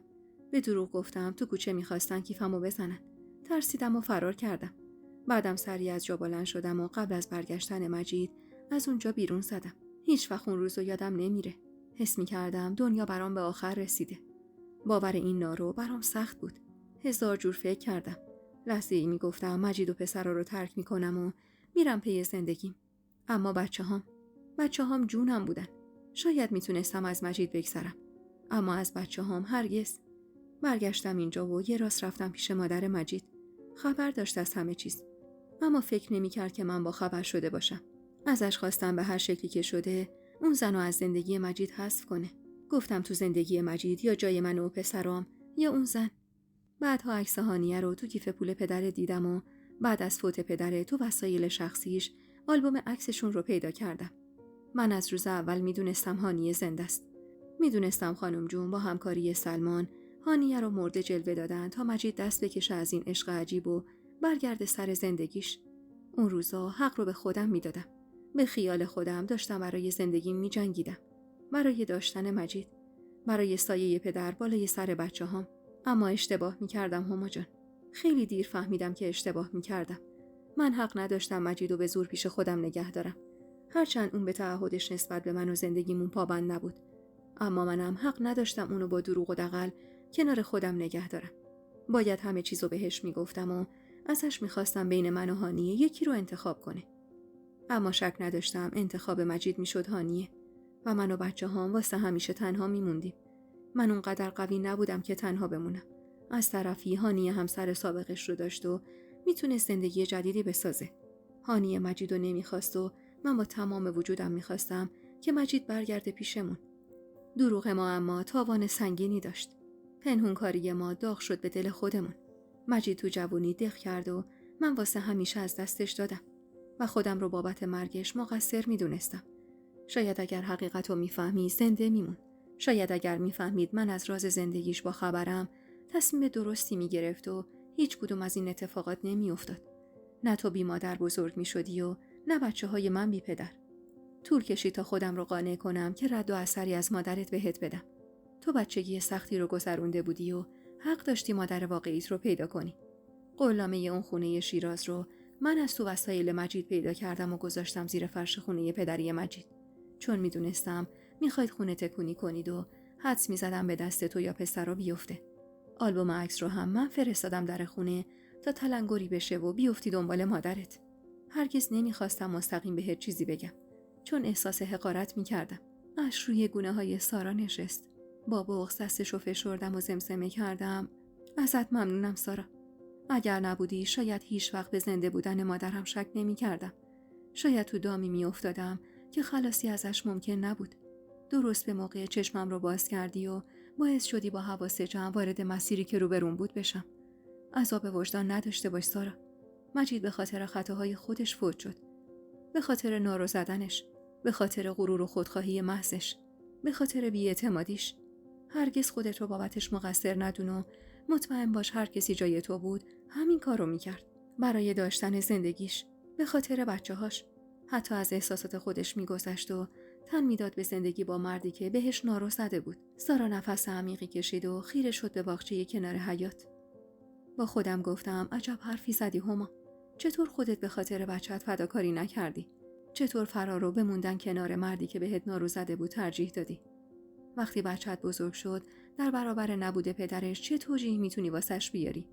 به دروغ گفتم تو کوچه می‌خواستن کیفمو بزنن. ترسیدم و فرار کردم. بعدم سریع از جا بلند شدم و قبل از برگشتن مجید از اونجا بیرون زدم. هیچ وقت اون روزو یادم نمیره. حس می‌کردم دنیا برام به آخر رسیده. باور این نارو برام سخت بود. 1000 جور فکر کردم. لحظه‌ای میگفتم مجید و پسرا رو ترک میکنم و میرم پی زندگیم. اما بچه‌هام جونم بودن. شاید میتونستم از مجید بگذرم، اما از بچه‌هام هرگز. برگشتم اینجا و یه راست رفتم پیش مادر مجید. خبر داشت از همه چیز، اما فکر نمیکرد که من با خبر شده باشم. ازش خواستم به هر شکلی که شده اون زنو از زندگی مجید حذف کنه. گفتم تو زندگی مجید یا جای من و پسرام یا اون زن. بعدها عکس هانیه رو تو کیف پول پدر دیدم و بعد از فوت پدر تو وسایل شخصیش آلبوم عکسشون رو پیدا کردم. من از روز اول میدونستم هانیه زنده است. میدونستم خانم جون با همکاری سلمان هانیه رو مرده جلوه دادن تا مجید دست بکشه از این عشق عجیب و برگرده سر زندگیش. اون روزا حق رو به خودم میدادم. به خیال خودم داشتم برای زندگیم میجنگیدم. برای داشتن مجید. برای سایه پدر بالای سر بچه‌هام. اما اشتباه میکردم هما جان. خیلی دیر فهمیدم که اشتباه میکردم. من حق نداشتم مجیدو به زور پیش خودم نگه دارم. هرچند اون به تعهدش نسبت به من و زندگیمون پابند نبود، اما منم حق نداشتم اونو با دروغ و دغل کنار خودم نگه دارم. باید همه چیزو بهش میگفتم و ازش میخواستم بین من و هانیه یکی رو انتخاب کنه. اما شک نداشتم انتخاب مجید میشد هانیه و من و بچه‌هام واسه همیشه تنها میموندیم. من اونقدر قوی نبودم که تنها بمونم. از طرفی هانیه همسر سابقش رو داشت و میتونست زندگی جدیدی بسازه. هانیه مجیدو نمیخواست و من با تمام وجودم میخواستم که مجید برگرده پیشمون. دروغ ما اما تاوان سنگینی داشت. پنهونکاری ما داغ شد به دل خودمون. مجید تو جوونی دق کرد و من واسه همیشه از دستش دادم و خودم رو بابت مرگش مقصر میدونستم. شاید اگر حقیقتو میفهمی زنده میمون. شاید اگر میفهمید من از راز زندگیش با خبرم تصمیم درستی میگرفت و هیچ کدوم از این اتفاقات نمیافتاد. نه تو بی مادر بزرگ میشدی و نه بچه‌های من بی پدر. طول کشید تا خودم رو قانع کنم که رد و اثری از مادرت بهت بدم. تو بچگی سختی رو گذرونده بودی و حق داشتی مادر واقعیت رو پیدا کنی. قولنامه اون خونه شیراز رو من از تو وسایل مجید پیدا کردم و گذاشتم زیر فرش خونه پدری مجید. چون میدونستم میخواید خونه تکونی کنید و حدس میزدم به دست تو یا پسرا بیفته. آلبوم عکس رو هم من فرستادم در خونه تا تلنگری بشه و بیفتی دنبال مادرت. هرگز نمیخواستم مستقیم بهت چیزی بگم چون احساس حقارت میکردم. اش روی گونه های سارا نشست. با بغض دستشو فشردم و زمزمه کردم ازت ممنونم سارا. اگر نبودی شاید هیچ وقت به زنده بودن مادرم شک نمی کردم. شاید تو دامی می افتادم که خلاصی ازش ممکن نبود. درست به موقع چشمم رو باز کردی و باعث شدی با حواس جمع وارد مسیری که روبرون بود بشم. عذاب وجدان نداشته باش سارا. مجید به خاطر خطاهای خودش فوت شد. به خاطر نارو زدنش، به خاطر غرور و خودخواهی محضش، به خاطر بی‌اعتمادیش. هرگز خودت رو بابتش مقصر ندون و مطمئن باش هر کسی جای تو بود همین کارو میکرد. برای داشتن زندگیش، به خاطر بچه‌هاش، حتی از احساسات خودش میگذشت و تن میداد به زندگی با مردی که بهش نارو زده بود. سارا نفس عمیقی کشید و خیره شد به باغچه کنار حیاط. با خودم گفتم عجب حرفی زدی هما. چطور خودت به خاطر بچه‌ت فداکاری نکردی؟ چطور فرار رو بموندن کنار مردی که بهت نارو زده بود ترجیح دادی؟ وقتی بچه‌ت بزرگ شد در برابر نبود پدرش چه توجیهی میتونی واسش بیاری؟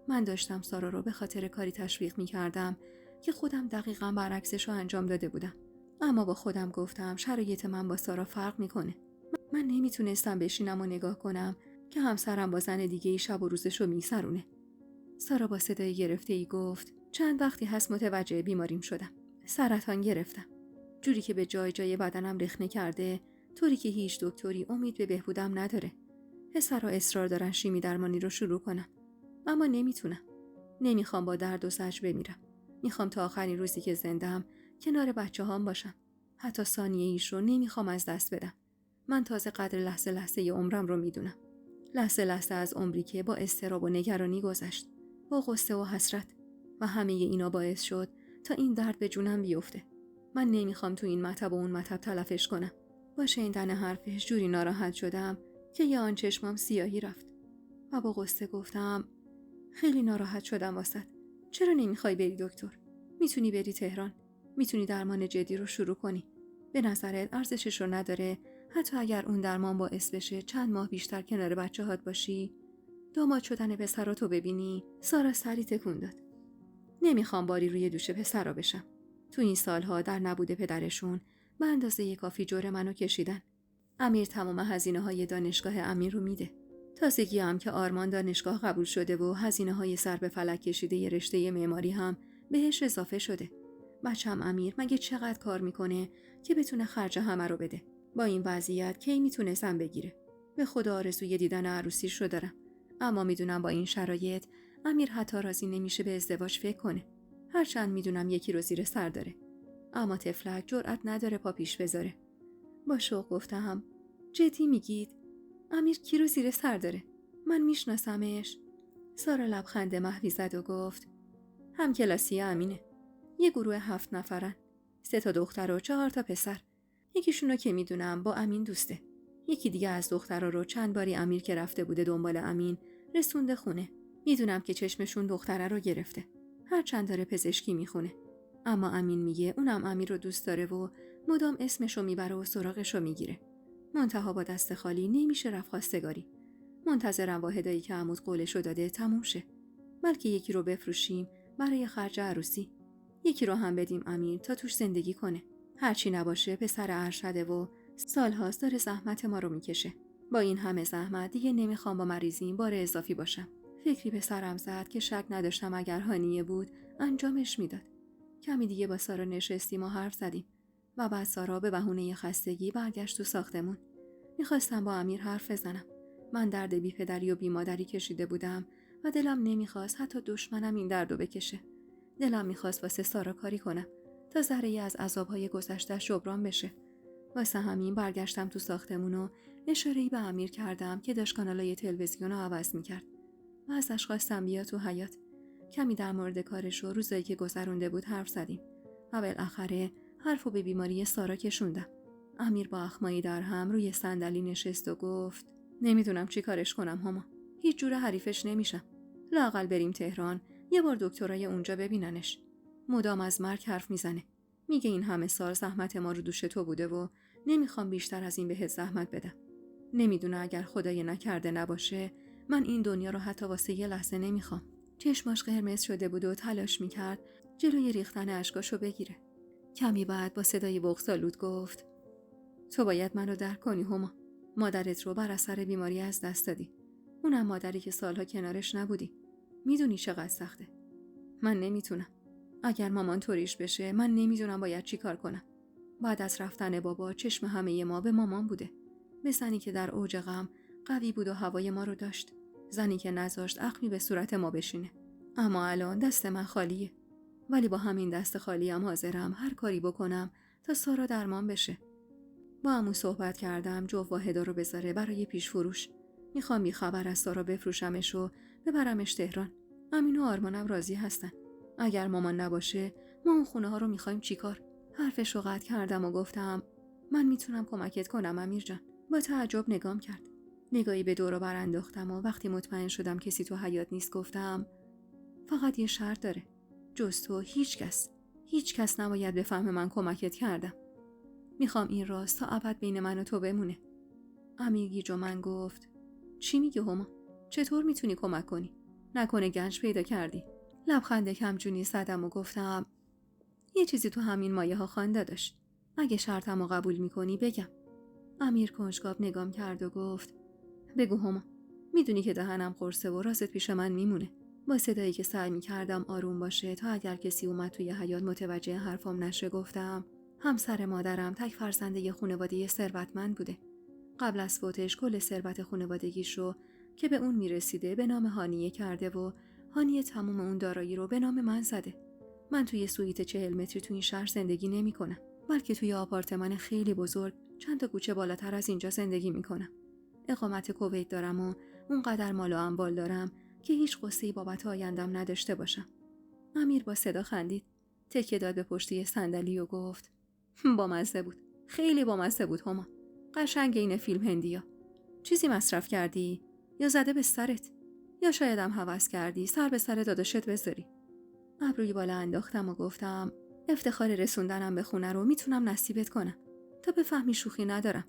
من داشتم سارا رو به خاطر کاری تشویق میکردم که خودم دقیقاً برعکسش رو انجام داده بودم. اما با خودم گفتم شرایط من با سارا فرق میکنه. من نمیتونستم بشینم و نگاه کنم که همسرم با زن دیگه ای شب و روزش رو میسرونه. سارا با صدای گرفته‌ای گفت چند وقتی هست متوجه بیماریم شدم. سرطان گرفتم. جوری که به جای جای بدنم رخنه کرده، طوری که هیچ دکتری امید به بهبودم نداره. پسرها اصرار دارن شیمی درمانی رو شروع کنم. اما نمیتونم. نمیخوام با درد و زجر بمیرم. میخوام تا آخرین روزی که زنده‌ام کنار بچه‌هام باشم. حتی ثانیه ایش رو نمیخوام از دست بدم. من تازه قدر لحظه لحظه عمرم رو میدونم. لحظه لحظه از عمری که با اضطراب و نگرانی گذشت. با غصه و حسرت. و همه اینا باعث شد تا این درد به جونم بیفته. من نمیخوام تو این مطب و اون مطب تلفش کنم. با شنیدن حرفش جوری ناراحت شدم که یه آن چشمام سیاهی رفت. و با غصه گفتم خیلی ناراحت شدم واسط. چرا نمیخوای بری دکتر؟ میتونی بری تهران. میتونی درمان جدی رو شروع کنی. به نظرت ارزشش رو نداره حتی اگر اون درمان باعث بشه چند ماه بیشتر کنار بچه‌هات باشی؟ داماد شدن پسراتو ببینی؟ سارا سری تکون داد. نمیخوام باری روی دوش پسرا بشم. تو این سالها در نبود پدرشون به اندازه کافی جور منو کشیدن. امیر تمام هزینه‌های دانشگاه امیر رو میده. تازگی هم که آرمان دانشگاه قبول شده و هزینه‌های سر به فلک کشیده ی رشته معماری هم بهش اضافه شده. بچه‌م امیر مگه چقدر کار میکنه که بتونه خرج همه رو بده؟ با این وضعیت کی میتونه زن بگیره؟ به خدا آرزوی دیدن عروسیش رو دارم. اما میدونم با این شرایط امیر حتی راضی نمیشه به ازدواج فکر کنه. هرچند میدونم یکی رو زیر سر داره. اما تفلک جرأت نداره پا پیش بذاره. با شوق گفتم جدی میگید؟ امیر کی رو زیر سر داره؟ من میشناسمش. سارا لبخند محوی زد و گفت هم کلاسی امینه. یه گروه 7 نفرن. 3 تا دختر و 4 تا پسر. یکیشونو که میدونم با امین دوسته. یکی دیگه از دخترها رو چند باری امیر که رفته بوده دنبال امین رسونده خونه. میدونم که چشمشون دختره رو گرفته. هرچند داره پزشکی میخونه. اما امین میگه اونم امیر رو دوست داره و مدام اسمشو میبره و سراغشو میگیره. منتها با دست خالی نمیشه رفت خواستگاری. منتظرم واحدایی که عمود قولشو داده تموم شه. بلکه یکی رو بفروشیم برای خرج عروسی. یکی رو هم بدیم امیر تا توش زندگی کنه. هرچی نباشه پسر ارشده و سالهاست داره زحمت ما رو میکشه. با این همه زحمت دیگه نمیخوام با مریضیم بار اضافی باشم. فکری به سرم زد که شک نداشتم اگر هانیه بود انجامش میداد. کمی دیگه با سارا نشستیم و حرف زدیم و بعد سارا به بهونه خستگی برگشت تو ساختمون. میخواستم با امیر حرف بزنم. من درد بی پدری و بی مادری کشیده بودم و دلم نمیخواست حتی دشمنم این دردو بکشه. دلم میخواست واسه سارا کاری کنم تا ذره‌ای از عذابهای گذشته جبران بشه. واسه همین برگشتم تو ساختمون و اشاره‌ای به امیر کردم که داشت کانالای تلویزیون رو عوض میکرد و ازش خواستم بیا تو حیاط. کمی در مورد کارش و روزایی که گذرونده بود حرف زدیم و بالاخره حرفو به بیماری سارا کشوندم. امیر با اخمایی در هم روی صندلی نشست و گفت نمیدونم چی کارش کنم هما. هیچ جور حریفش نمیشم. لااقل بریم تهران، یه بار دکترای اونجا ببیننش. مدام از مرگ حرف میزنه. میگه این همه سال زحمت ما رو دوش تو بوده و نمیخوام بیشتر از این بهت زحمت بدم. نمیدونه اگر خدای نکرده نباشه من این دنیا رو حتی واسه یه لحظه نمیخوام. چشماش قرمز شده بود و تلاش میکرد جلوی ریختن اشکاشو بگیره. کمی بعد با صدای بغض‌آلود گفت: تو باید منو درک کنی هما. مادرت رو بر اثر بیماری از دست دادی. اونم مادری که سالها کنارش نبودی. میدونی چقدر سخته. من نمیتونم. اگر مامان طوریش بشه من نمیدونم باید چی کار کنم. بعد از رفتن بابا چشم همه ما به مامان بوده. به زنی که در اوج غم قوی بود و هوای ما رو داشت. زنی که نذاشت اخمی به صورت ما بشینه. اما الان دست من خالیه. ولی با همین دست خالیم حاضرم هر کاری بکنم تا سارا درمان بشه. با عمو صحبت کردم جو واحدا رو بذاره برای پیش فروش. میخوام بی خبر از سارا بفروشمش و ببرمش تهران. امین و آرمانم راضی هستن. اگر مامان نباشه ما اون خونه ها رو میخوایم چیکار؟ حرفش رو قطع کردم و گفتم: من میتونم کمکت کنم امیر جان. با تعجب نگام کرد. نگاهی به دور و بر انداختم و وقتی مطمئن شدم کسی تو حیاط نیست گفتم: فقط یه شرط داره. جز تو هیچ کس نباید بفهمه من کمکت کردم. میخوام این راز تا ابد بین من و تو بمونه. امیر گیج و من گفت: چی میگی هما؟ چطور میتونی کمک کنی؟ نکنه گنج پیدا کردی؟ لبخند کمجونی زدم و گفتم: یه چیزی تو همین مایه ها خوانده داشت. اگه شرطمو قبول میکنی بگم. امیر کنجکاو نگام کرد و گفت: بگو هما. میدونی که دهنم قرصه و رازت پیش من میمونه. با صدایی که سعی میکردم آروم باشه تا اگر کسی اومد توی حیاط متوجه حرفام نشه گفتم: همسر مادرم تک فرزند یه خانواده ثروتمند بوده. قبل از فوتش کل ثروت خانوادگیشو که به اون میرسیده به نام هانیه کرده و هانیه تموم اون دارایی رو به نام من زده. من توی سویت 40 متری توی این شهر زندگی نمی‌کنم، بلکه توی آپارتمان خیلی بزرگ چند تا کوچه بالاتر از اینجا زندگی می‌کنم. اقامت کویت دارم و اونقدر مال و اموال دارم که هیچ قصه‌ای بابت آیندم نداشته باشم. امیر با صدا خندید، تکیه داد به پشتی صندلی و گفت: بامزه بود. خیلی بامزه بود هما. قشنگ این فیلم هندیا. چیزی مصرف کردی یا زده به سرت؟ یا شاید هم هوس کردی سر به سر داداشت بذاری؟ ابروی بالا انداختم و گفتم: افتخار رسوندنم به خونه رو میتونم نصیبت کنم. تا بفهمی شوخی ندارم.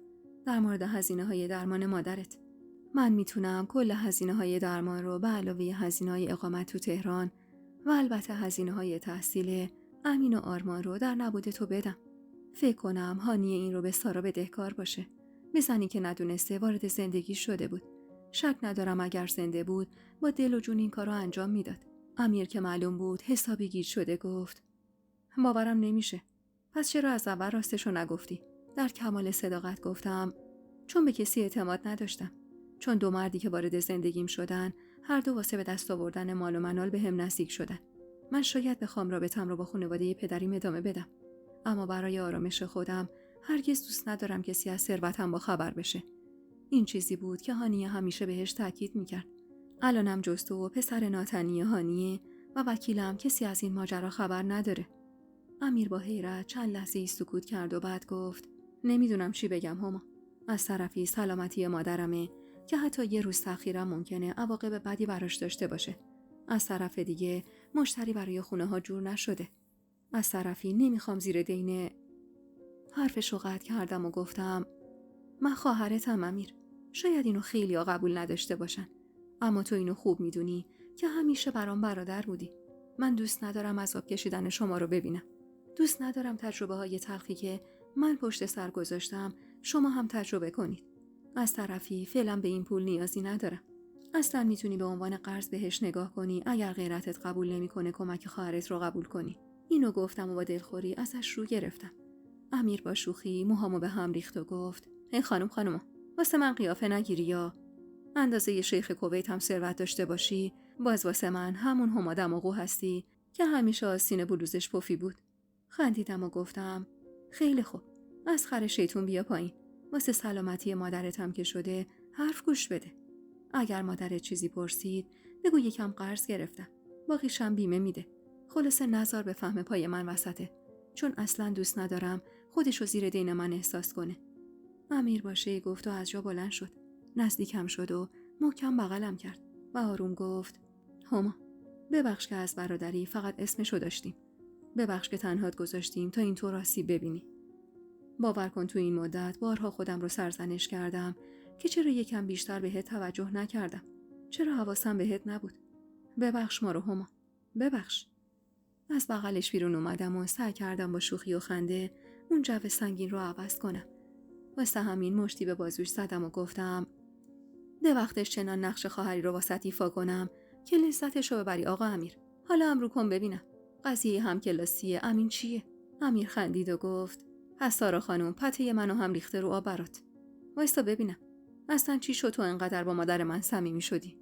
در مورد هزینه‌های درمان مادرت من میتونم کل هزینه‌های درمان رو به علاوه هزینه‌های اقامت تو تهران و البته هزینه‌های تحصیل امین و آرمان رو در نبود تو بدم. فکر کنم هانیه این رو به سارا بدهکار باشه. بزنی که ندونسته وارد زندگی شده بود. شک ندارم اگر زنده بود با دل و جون این کار رو انجام میداد. امیر که معلوم بود حسابی گیج شده گفت: باورم نمیشه. پس چرا از اول راستشو نگفتی؟ در کمال صداقت گفتم: چون به کسی اعتماد نداشتم. چون دو مردی که وارد زندگیم شدن هر دو واسه به دست آوردن مال و منال به هم نزدیک شدن. من شاید بخوام رابطم رو با خانواده پدریم ادامه بدم، اما برای آرامش خودم هرگز دوست ندارم کسی از ثروتم با خبر بشه. این چیزی بود که هانیه همیشه بهش تاکید میکرد. الانم جز تو و پسر ناتنی هانیه و وکیلم کسی از این ماجرا خبر نداره. امیر با حیرت چند لحظه سکوت کرد و بعد گفت: نمیدونم چی بگم هما. از طرفی سلامتی مادرمه که حتی یه روز تأخیرم ممکنه عواقب بدی براش داشته باشه. از طرف دیگه مشتری برای خونه ها جور نشده. از طرفی نمیخوام زیر دین. حرفش رو قطع کردم و گفتم: من خواهرتم امیر. شاید اینو خیلی قبول نداشته باشن، اما تو اینو خوب میدونی که همیشه برام برادر بودی. من دوست ندارم عذاب کشیدن شما رو ببینم. دوست ندارم تجربه های تلخی که من پشت سر گذاشتم شما هم تجربه کنید. از طرفی فعلا به این پول نیازی ندارم. اصلا میتونی به عنوان قرض بهش نگاه کنی اگر غیرتت قبول نمیکنه کمک خواهرت رو قبول کنی. اینو گفتم و با دلخوری ازش رو گرفتم. امیر با شوخی موهامو به هم ریخت و گفت: این خانم واسه من قیافه نگیری یا اندازه ی شیخ کویت هم ثروت داشته باشی باز واسه من همون هما دماغو هستی که همیشه آستین بلوزش پفی بود. خندیدم و گفتم: خیلی خوب، از خر شیطون بیا پایین. واسه سلامتی مادرت هم که شده حرف گوش بده. اگر مادرت چیزی پرسید بگو یکم قرض گرفتم، باقیشم بیمه میده. خلاصه نزار به فهم پای من وسطه، چون اصلا دوست ندارم خودشو زیر دین من احساس کنه. امیر باشه گفت و از جا بلند شد. نزدیکم شد و محکم بغلم کرد. و آروم گفت هما، ببخش که از برادری فقط اسمشو داشتیم. ببخش که تنهات گذاشتیم تا اینطور آسیب ببینی. باور کن تو این مدت بارها خودم رو سرزنش کردم که چرا یکم بیشتر بهت توجه نکردم. چرا حواسم بهت نبود. ببخش ما رو هما. ببخش. از بغلش بیرون اومدم و سعی کردم با شوخی و خنده اون جو سنگین رو عوض کنم. واسه همین مشتی به بازوش زدم و گفتم ده وقتش چنان نقش خواهری رو واسط ایفا کنم که لذتش رو ببری آقا امیر. حالا امرو کن ببینم. قضیه همکلاسیه امین چیه؟ امیر خندید و گفت پس سارا خانم پته منو هم ریخته رو آب برات. وایستا ببینم. اصلا چی شد تو انقدر با مادر من صمیمی شدی؟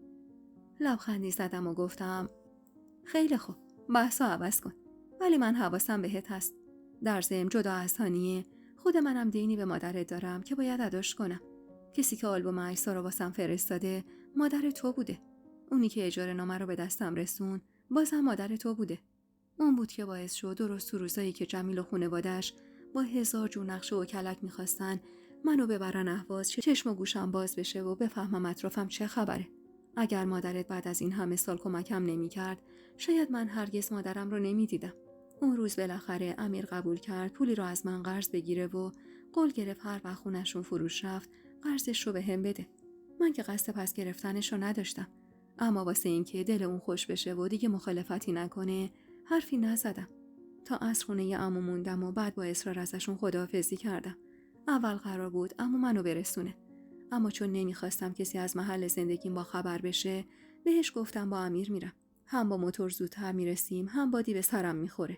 لبخندی زدم و گفتم خیلی خوب. بحثا عوض کن. ولی من حواسم بهت هست. در ضمن جدا از هانیه خود منم دینی به مادرت دارم که باید اداش کنم. کسی که آلبوم عکس‌ها رو واسم فرستاده مادر تو بوده. اونی که اجاره نامه رو به دستم رسون بازم مادر تو بوده. اون بود که باعث شد درست تو روزایی که جمیل و خانواده‌اش با 1000 جور نقشه و کلک می‌خواستن منو ببرن اهواز چشم و گوشم باز بشه و بفهمم اطرافم چه خبره. اگر مادرت بعد از این همه سال کمکم نمی‌کرد شاید من هرگز مادرم رو نمی‌دیدم. اون روز بالاخره امیر قبول کرد پولی رو از من قرض بگیره و قول گرفت هر وقت خونه‌شون فروش رفت قرضش رو بهم بده. من که قصد پس گرفتنش رو نداشتم، اما واسه اینکه دل اون خوش بشه و دیگه مخالفتی نکنه حرفی نزدم. تا عصر خونه عمو موندم و بعد با اصرار ازشون خداحافظی کردم. اول قرار بود عمو منو برسونه، اما چون نمیخواستم کسی از محل زندگیم با خبر بشه بهش گفتم با امیر میرم. هم با موتور زودتر میرسیم هم بادی به سرم میخوره.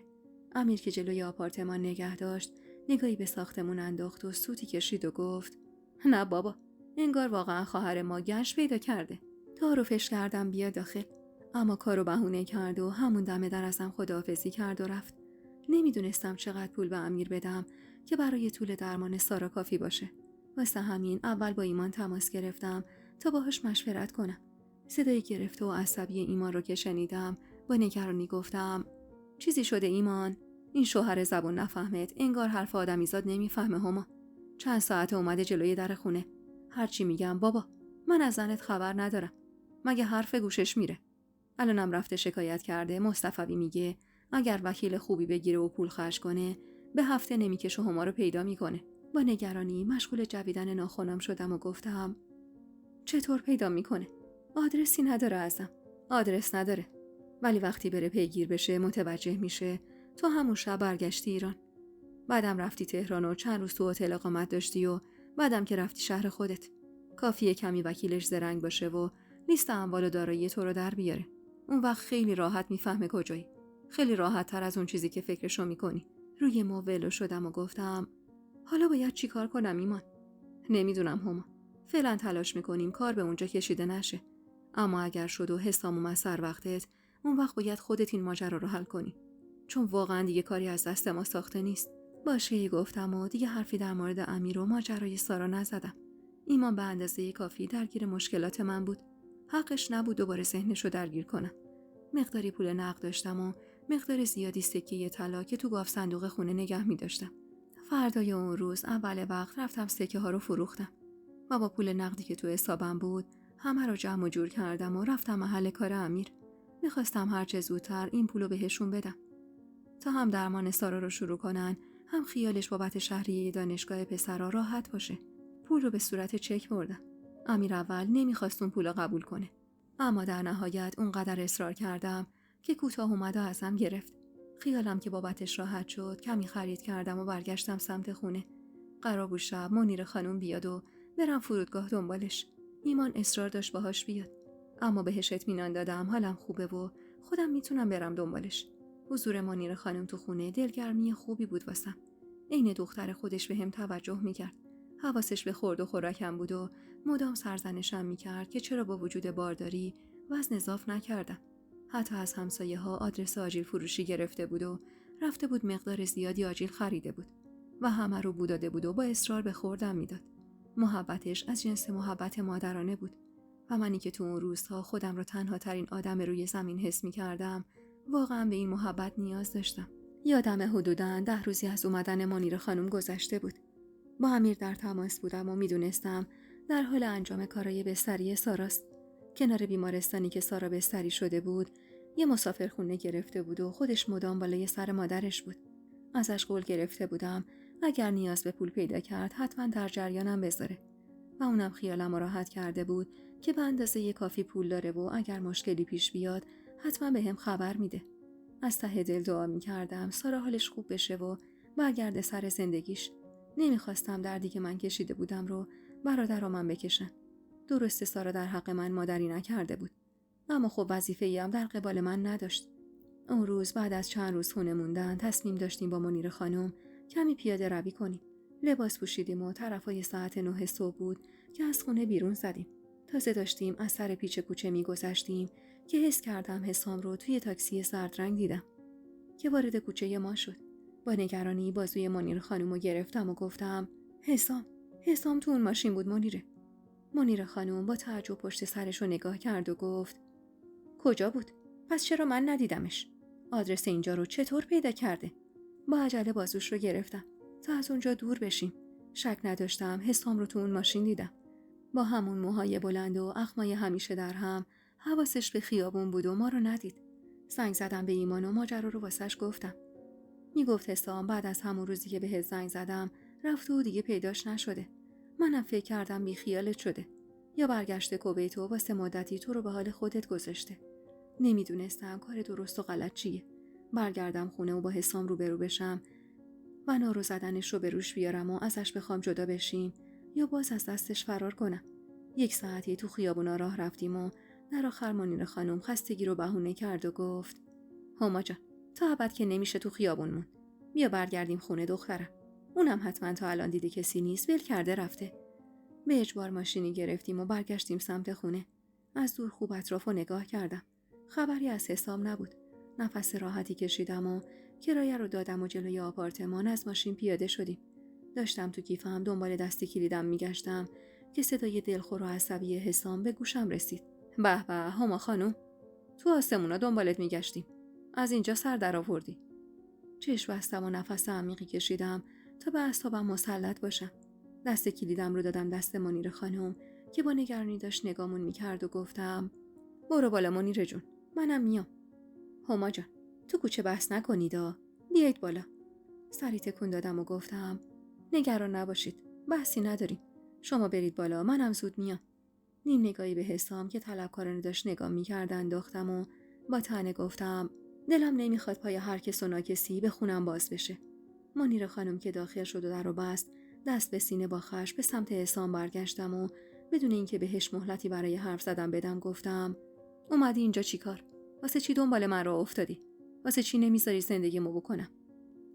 امیر که جلوی آپارتمان نگه داشت نگاهی به ساختمون انداخت و سوتی کشید و گفت نه بابا، انگار واقعا خواهر ما گنج پیدا کرده. تعارفش کردم بیا داخل، اما کارو بهونه کرد و همون دم در ازم خداحافظی کرد و رفت. نمیدونستم چقدر پول به امیر بدم که برای طول درمان سارا کافی باشه. واسه همین اول با ایمان تماس گرفتم تا باهاش مشورت کنم. صدای گرفته و عصبی ایمان رو که شنیدم با نگرانی گفتم چیزی شده ایمان؟ این شوهر زبون نفهمت انگار حرف آدمیزاد نمیفهمه هما. چند ساعت اومده جلوی در خونه. هرچی میگم بابا من از زنت خبر ندارم. مگه حرف گوشش میره؟ الانم رفته شکایت کرده. مصطفی میگه اگر وکیل خوبی بگیره و پول خرج کنه به هفته نمیکشه هما رو پیدا میکنه. با نگرانی مشغول جویدن ناخنم شدم و گفتم چطور پیدا میکنه؟ آدرسی نداره ازم. آدرس نداره. ولی وقتی بره پیگیر بشه متوجه میشه تو همون شب برگشتی ایران. بعدم رفتی تهران و چند روز تو هتل اقامت داشتی و بعدم که رفتی شهر خودت. کافیه کمی وکیلش زرنگ باشه و لیست اموال و دارایی تو رو در بیاره. اون وقت خیلی راحت میفهمه کجایی. خیلی راحت تر از اون چیزی که فکرشو میکنی. روی مو ولو شدم و گفتم حالا باید چی کار کنم ایمان؟ نمیدونم هما. فعلا تلاش میکنیم کار به اونجا کشیده نشه. اما اگر شد و حسام اومد سر وقتت اون وقت باید خودت این ماجرا رو حل کنی. چون واقعا دیگه کاری از دست ما ساخته نیست. باشه گفتم و دیگه حرفی در مورد امیر و ماجرای سارا نزدم. ایمان به اندازه کافی درگیر مشکلات من بود. حقش نبود دوباره ذهنشو درگیر کنم. مقداری پول نقد داشتم و مقدار زیادی سکه طلا که تو گاف صندوق خونه نگه می داشتم. فردای اون روز اول وقت رفتم سکه ها رو فروختم و با پول نقدی که تو حسابم بود همه رو جمع و جور کردم و رفتم محل کار امیر. میخواستم هرچه زودتر این پولو بهشون بدم تا هم درمان سارا رو شروع کنن هم خیالش بابت شهریه دانشگاه پسرا راحت باشه. پول رو به صورت چک بردم. امیر اول نمیخواست اون پولو قبول کنه، اما در نهایت اونقدر اصرار کردم که کوتاه اومد و ازم گرفت. خیالم که بابتش راحت شد کمی خرید کردم و برگشتم سمت خونه. قرار بود شب منیر خانم بیاد و برم فرودگاه دنبالش. ایمان اصرار داشت باهاش بیاد، اما بهش اطمینان دادم حالم خوبه و خودم میتونم برم دنبالش. حضور منیر خانم تو خونه دلگرمی خوبی بود واسم. عین دختر خودش بهم توجه میکرد. حواسش به خورد و خوراکم بود و مدام سرزنشم میکرد که چرا با وجود بارداری وزن اضاف نکردم. حتی از همسایه ها آدرس آجیل فروشی گرفته بود و رفته بود مقدار زیادی آجیل خریده بود و همه رو بو داده بود و با اصرار به خوردم میداد. محبتش از جنس محبت مادرانه بود و منی که تو اون روزها خودم رو تنها ترین آدم روی زمین حس میکردم واقعا به این محبت نیاز داشتم. یادم حدوداً 10 روزی از اومدن منیر خانم گذشته بود. با امیر در تماس بودم و میدونستم در حال انجام کارای بستری ساراست. کنار بیمارستانی که سارا بستری شده بود یه مسافرخونه گرفته بود و خودش مدام بالای سر مادرش بود. ازش قول گرفته بودم اگر نیاز به پول پیدا کرد حتما در جریانم بذاره و اونم خیالم رو راحت کرده بود که به اندازه کافی پول داره و اگر مشکلی پیش بیاد حتما به هم خبر میده. از ته دل دعا میکردم سارا حالش خوب بشه و برگرده سر زندگیش. نمیخواستم دردی که من کشیده بودم رو برادرامم بکشن. درسته سارا در حق من مادری نکرده بود، اما خب وظیفه‌ای هم در قبال من نداشت. اون روز بعد از چند روز خونه موندن تصمیم داشتیم با منیر خانم کمی پیاده روی کنیم. لباس پوشیدیم و طرفای ساعت 9 صبح بود که از خونه بیرون زدیم. تازه داشتیم از سر پیچ کوچه می‌گذشتیم که حس کردم حسام رو توی تاکسی زرد رنگ دیدم که وارد کوچه ما شد. با نگرانی بازوی منیر خانم رو گرفتم و گفتم حسام تو اون ماشین بود منیره. منیر خانم با تعجب پشت سرش رو نگاه کرد و گفت کجا بود؟ پس چرا من ندیدمش؟ آدرس اینجا رو چطور پیدا کرده؟ با عجله بازوش رو گرفتم تا از اونجا دور بشیم. شک نداشتم حسام رو تو اون ماشین دیدم. با همون موهای بلند و اخمای همیشه در هم حواسش به خیابون بود و ما رو ندید. زنگ زدم به ایمان و ماجرا رو واسش گفتم. میگفت حسام بعد از همون روزی که بهت زنگ زدم رفت و دیگه پیداش نشده. منم فکر کردم بی خیالت شده یا برگشته کویت و واسه مدتی تو رو به حال خودت گذاشته. نمیدونستم کار درست و غلط چیه. برگردم خونه و با حسام روبرو بشم و نارو زدنش رو به روش بیارم و ازش بخوام جدا بشیم یا باز از دستش فرار کنم. 1 ساعتی تو خیابونا راه رفتیم و در آخر منیر خانم خستگی رو بهونه کرد و گفت هما جان تا ابد که نمیشه تو خیابون موند. بیا برگردیم خونه دخترم. اونم حتما تا الان دیده کسی نیست ول کرده رفته. به اجبار ماشینی گرفتیم و برگشتیم سمت خونه. از دور خوب اطرافو نگاه کردم. خبری از حسام نبود. نفس راحتی کشیدم و کرایه رو دادم و جلوی آپارتمان از ماشین پیاده شدیم. داشتم تو کیفم دنبال دست کلیدم میگشتم که صدای دلخور و عصبی حسام به گوشم رسید. به به هما خانم، تو آسمونا دنبالت میگشتیم. از اینجا سر در آوردی. چشم بستم و نفس عمیقی کشیدم تا به اعصابم مسلط باشم. دست کلیدم رو دادم دست منیر خانم که با نگرانی داشت نگامون میکرد و گفتم برو بالا منیر جون، منم میام. هما جان تو کوچه بحث نکنید بیایید بالا. سری تکون دادم و گفتم نگران نباشید، بحثی نداریم. شما برید بالا، منم زود میام. نیم نگاهی به حسام که طلبکارانه داشت نگاه میکرد انداختم و با طعنه گفتم دلم نمیخواد پای هر کس و ناکسی به خونم باز بشه. منیر خانم که داخل شد و در رو بست دست به سینه با خشم به سمت حسام برگشتم و بدون اینکه بهش مهلتی برای حرف زدن بدم گفتم اومدی اینجا چیکار؟ واسه چی دنبال من راه افتادی؟ واسه چی نمیذاری زندگیمو بکنم؟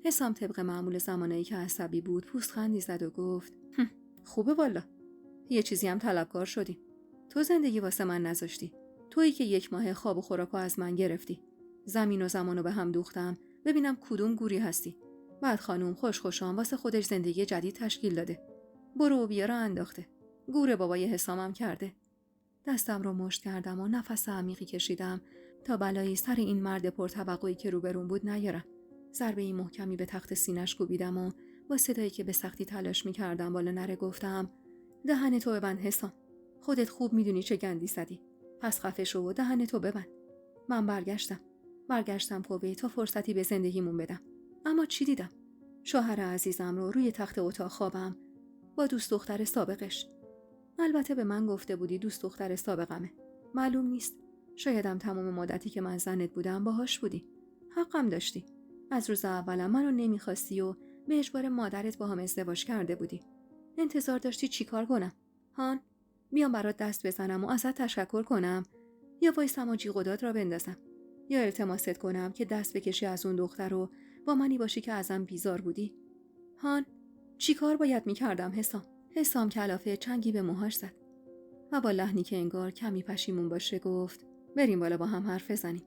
حسام طبق معمول زمانایی که عصبی بود پوزخندی زد و گفت خوبه والا، یه چیزی هم طلبکار شدیم. تو زندگی واسه من نذاشتی. تویی که 1 ماه خواب و خوراکو از من گرفتی. زمین و زمانو به هم دوختم ببینم کدوم گوری هستی. بعد خانوم خوشخوشان واسه خودش زندگی جدید تشکیل داده. برو و بیا را انداخته. گور بابای حسامم کرده. دستم رو مشت کردم و نفس عمیقی کشیدم تا بلایی سر این مرد پرتوقعی که روبرون بود نیارم. ضربه محکمی به تخت سینه‌اش کوبیدم و با صدایی که به سختی تلاش می‌کردم بالا نره گفتم دهن تو ببند حسام. خودت خوب میدونی چه گندی زدی. پس خفه شو و دهن تو ببند. من برگشتم کویت تا فرصتی به زندگیمون بدم. اما چی دیدم؟ شوهر عزیزم رو روی تخت اتاق خوابم با دوست دختر سابقش. البته به من گفته بودی دوست دختر سابقمه. معلوم نیست. شایدم تمام مدتی که من زنت بودم باهاش بودی. حقم داشتی. از روز اولم منو نمیخواستی و به اجبار مادرت با هم ازدواج کرده بودی. انتظار داشتی چیکار کنم؟ هان؟ بیام برات دست بزنم و ازت تشکر کنم یا وایسم و جیغ و داد را بندازم یا التماست کنم که دست بکشی از اون دختر رو با منی باشی که ازم بیزار بودی؟ هان؟ چیکار باید میکردم حسام کلافه چنگی به موهاش زد و با لحنی که انگار کمی پشیمون باشه گفت بریم بالا با هم حرف بزنیم.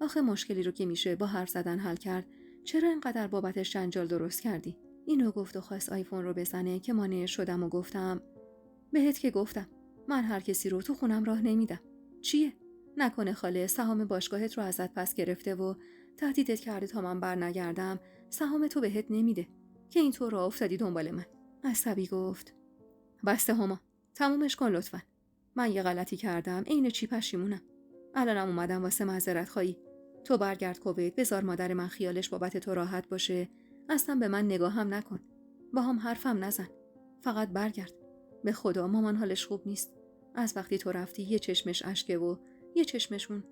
آخه مشکلی رو که میشه با حرف زدن حل کرد چرا اینقدر بابتش جنجال درست کردی؟ اینو گفت و خواست آیفون رو بزنه که مانع شدم و گفتم بهت که گفتم من هر کسی رو تو خونم راه نمیدم. چیه؟ نکنه خاله سهام باشگاهت رو ازت پس گرفته و تهدیدت کرده تا من برنگردم سهام تو بهت نمیده که اینطور راه افتادی دنبال من. عصبی گفت بسته هما، تمومش کن لطفا. من یه غلطی کردم، عین چی پشیمونم. الانم اومدم واسه معذرت خواهی. تو برگرد کویت، بذار مادر من خیالش بابت تو راحت باشه. اصلا به من نگاهم نکن. با هم حرفم نزن. فقط برگرد. به خدا مامان حالش خوب نیست. از وقتی تو رفتی یه چشمش اشکه و یه چشمشون.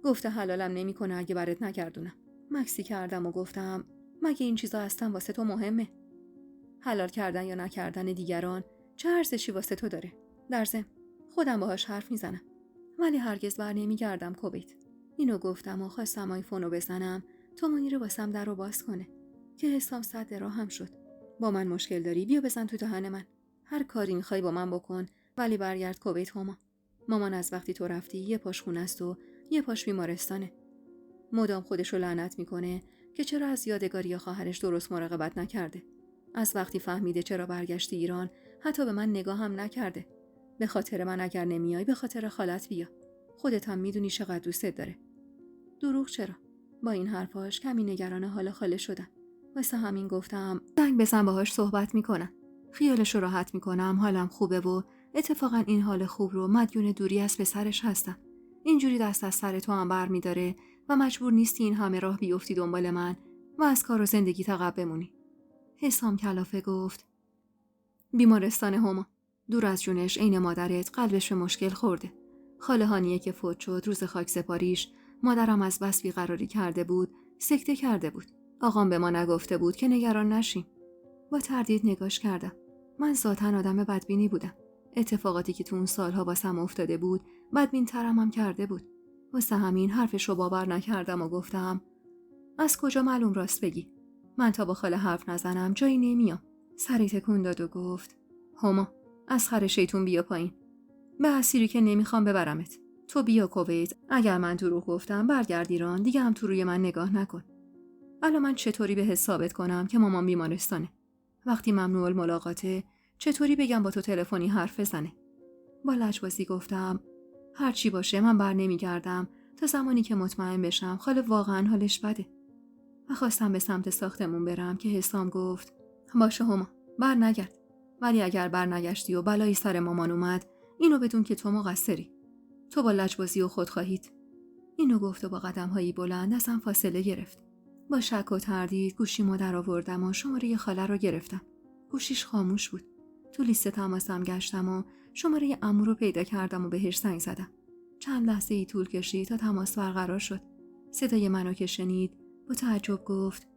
گفته حلالم نمیکنه اگه برات نگردونم. مکسی کردم و گفتم مگه این چیزا اصلا واسه تو مهمه؟ حلال کردن یا نکردن دیگران چه ارزشی واسه تو داره؟ در ضمن خودم باهاش حرف میزنم. ولی هرگز بر نمیگردم کویت. اینو گفتم و خواستم آیفونو بزنم تا منیر واسم در رو باز کنه که حسام صد راهم شد. با من مشکل داری؟ بیا بزن تو دهن من. هر کاری میخوای با من بکن، ولی برگرد کویت هما. مامان از وقتی تو رفتی یه پاش خونه است و یه پاش بیمارستانه. مدام خودشو لعنت میکنه که چرا از یادگاری خواهرش درست مراقبت نکرده. از وقتی فهمیده چرا برگشتی ایران حتی به من نگاهم نکرده. به خاطر من اگر نمیای به خاطر خالت بیا. خودت هم میدونی چقدر دوستت داره. دروغ چرا؟ با این حرفاش کمی نگران حال خاله شدم. واسه همین گفتم زنگ بزن باهاش صحبت میکنم. خیالش رو راحت میکنم، حالم خوبه و اتفاقا این حال خوب رو مدیون دوری از پسرش هستم. اینجوری دست از سر تو هم بر میداره و مجبور نیستی این همه راه بیفتی دنبال من و از کار و زندگی عقب بمونی. حسام کلافه گفت بیمارستان هما. دور از جونش عین مادرت قلبش به مشکل خورده. خاله هانیه که فوت شد روز خاک سپاریش مادرم از بس بیقراری کرده بود، سکته کرده بود. آقام به ما نگفته بود که نگران نشیم. با تردید نگاش کردم. من ذاتاً آدم بدبینی بودم. اتفاقاتی که تو اون سالها واسم افتاده بود بدبین ترم هم کرده بود. واسه همین حرفش رو باور نکردم و گفتم از کجا معلوم راست بگی؟ من تا با خاله حرف نزنم جایی نمیام. سری تکون داد و گفت هما از خر شیطون بیا پایین. به اسیری که نمیخوام ببرمت. تو بیا کویت. اگر من دروغ گفتم برگرد ایران، دیگه هم تو روی من نگاه نکن. الان من چطوری بهت ثابت کنم که مامان بیمارستانه؟ وقتی ممنوع الملاقاته چطوری بگم با تو تلفنی حرف بزنه؟ با لجبازی گفتم هر چی باشه من بر نمیگردم تا زمانی که مطمئن بشم خاله واقعا حالش بده. و خواستم به سمت ساختمون برم که حسام گفت باشه هما بر نگرد. ولی اگر بر نگشتی و بلایی سر مامان اومد اینو بدون که تو مقصری. تو با لجبازی و خودخواهیت. اینو گفت و با قدم‌هایی بلند ازم فاصله گرفت. با شک و تردید گوشیمو در آوردم و شماره خاله رو گرفتم. گوشیش خاموش بود. تو لیست تماسم گشتم و شماره عمو رو پیدا کردم و بهش زنگ زدم. چند لحظه ای طول کشید تا تماس برقرار شد. صدای منو که شنید با تعجب گفت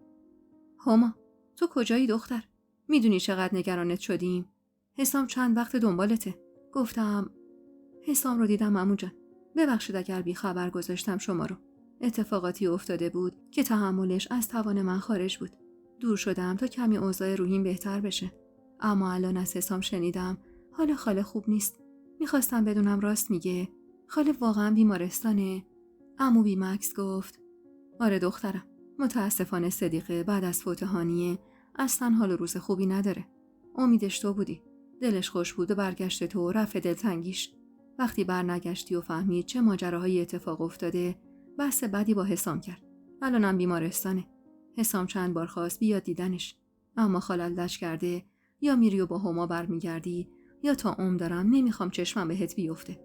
هما تو کجایی دختر؟ میدونی چقدر نگرانت شدیم؟ حسام چند وقت دنبالته. گفتم حسام رو دیدم عمو جان. ببخشید اگر بی خبر گذاشتم شما رو. اتفاقاتی افتاده بود که تحملش از توان من خارج بود. دور شدم تا کمی اوضاع روحیم بهتر بشه. اما الان از حسام شنیدم حال خاله خوب نیست. میخواستم بدونم راست میگه. خاله واقعا بیمارستانه؟ عمو بی مکس گفت آره دخترم. متاسفانه صدیقه بعد از فوت هانیه اصلا حال روز خوبی نداره. امیدش تو بودی. دلش خوش بود و برگشت تو و رفع دلتنگیش. وقتی برنگشتی و فهمید چه ماجراهایی اتفاق افتاده بحث بدی با حسام کرد. الانم بیمارستانه. حسام چند بار خواست بیاد دیدنش، اما خالت لج کرده یا میری و با هما برمیگردی یا تا دارم نمیخوام چشمم بهت بیفته.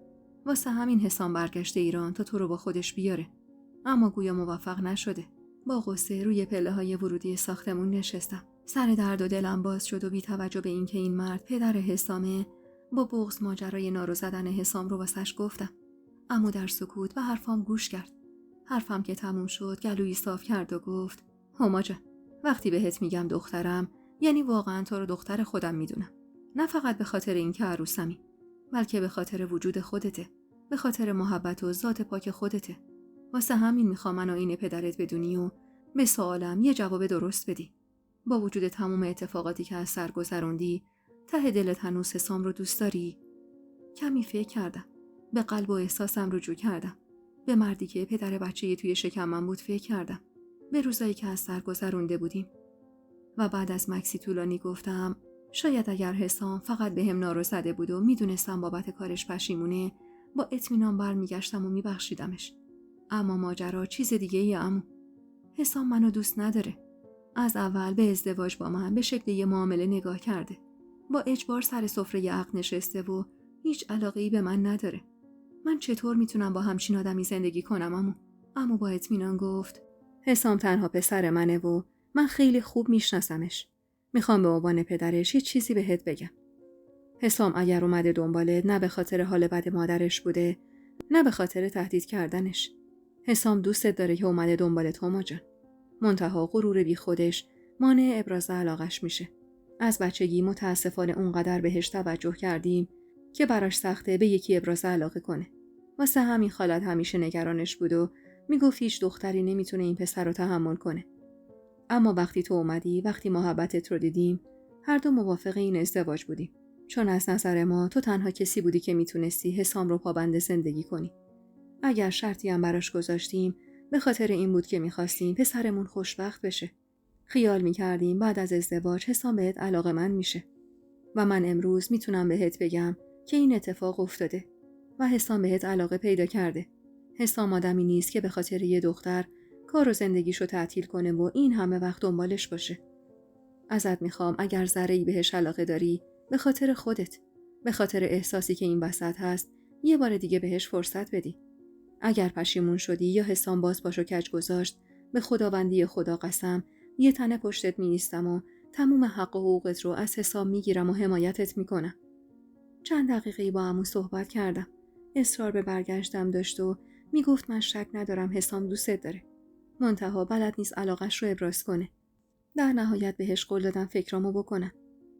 واسه همین حسام برگشته ایران تا تو رو با خودش بیاره. اما گویا موفق نشده. با غصه روی پله‌های ورودی ساختمون نشستم. سر درد و دلم باز شد و بی توجه به اینکه این مرد پدر حسامه با بغض ماجرای نارو زدن حسام رو واسش گفتم. اما در سکوت به حرفام گوش کرد. حرفم که تموم شد گلویی صاف کرد و گفت هما جان وقتی بهت میگم دخترم یعنی واقعا تو رو دختر خودم میدونم. نه فقط به خاطر اینکه عروسمی، بلکه به خاطر وجود خودته. به خاطر محبت و ذات پاک خودته. واسه همین میخوام من آیین پدرت بدونی و به سوالم یه جواب درست بدی. با وجود تمام اتفاقاتی که از سر گذروندی ته دلت هنوز حسام رو دوست داری؟ کمی فکر کردم. به قلب و احساسم رجوع کردم. به مردی که پدر بچه‌ای توی شکمم بود فکر کردم. به روزایی که از سر گذرونده بودیم. و بعد از مکسی طولانی گفتم شاید اگر حسام فقط بهم نارو زده بود و میدونستم بابت کارش پشیمونه با اطمینان برمیگشتم و میبخشیدمش. اما ماجرا چیز دیگه ای عمو. حسام منو دوست نداره. از اول به ازدواج با من به شکل یه معامله نگاه کرده. با اجبار سر سفره عقد نشسته و هیچ علاقه‌ای به من نداره. من چطور میتونم با همچین آدمی زندگی کنم؟ اما با اطمینان گفت حسام تنها پسر منه و من خیلی خوب میشناسمش. میخوام به عنوان پدرش یه چیزی بهت بگم. حسام اگر اومده دنبالت نه به خاطر حال بد مادرش بوده، نه به خاطر تهدید کردنش. حسام دوستت داره که اومده دنبالت هما جان. منتها غرور بی خودش مانع ابراز علاقش میشه. از بچگی متاسفانه اونقدر بهش توجه کردیم که براش سخته به یکی ابراز علاقه کنه. واسه همین خالت همیشه نگرانش بود و میگفت هیچ دختری نمیتونه این پسر رو تحمل کنه. اما وقتی تو اومدی، وقتی محبتت رو دیدیم، هر دو موافق این ازدواج بودیم. چون از نظر ما تو تنها کسی بودی که میتونستی حسام رو پابند زندگی کنی. اگر شرطی هم براش گذاشتیم، به خاطر این بود که میخواستیم پسرمون خوشبخت بشه. خیال میکردیم بعد از ازدواج حسام بهت علاقه‌مند میشه. و من امروز میتونم بهت بگم که این اتفاق افتاده و حسام بهت علاقه پیدا کرده. حسام آدمی نیست که به خاطر یه دختر کار و زندگیشو تعطیل کنه و این همه وقت دنبالش باشه. ازت میخوام اگر ذره‌ای بهش علاقه داری، به خاطر خودت، به خاطر احساسی که این وسط هست، یه بار دیگه بهش فرصت بدی. اگر پشیمون شدی یا حسام باز پاشو کج گذاشت، به خداوندی خدا قسم یه تنه پشتت میایستم و تموم حق و حقوقت رو از حساب میگیرم و حمایتت میکنم. چند دقیقه با عمو صحبت کردم. اصرار به برگشتم داشت و میگفت من شک ندارم حسام دوستت داره. منتها بلد نیست علاقش رو ابراز کنه. در نهایت بهش قول دادم فکرامو بکنم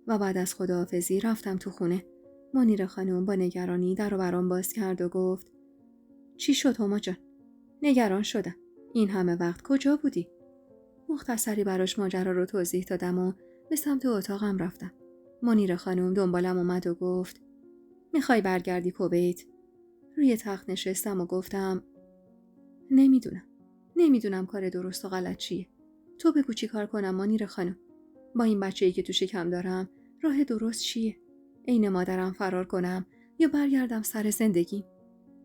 و بعد از خداحافظی رفتم تو خونه. منیر خانم با نگرانی در و برام باز کرد و گفت چی شد هما جان؟ نگران شدم. این همه وقت کجا بودی؟ مختصری براش ماجرا رو توضیح دادم و به سمت اتاقم رفتم. منیر خانم دنبالم اومد و گفت میخوای برگردی کویت؟ روی تخت نشستم و گفتم نمیدونم کار درست و غلط چیه. تو بگو چی کار کنم منیر خانم. با این بچه‌ای که تو شکم دارم راه درست چیه؟ عین مادرم فرار کنم یا برگردم سر زندگی؟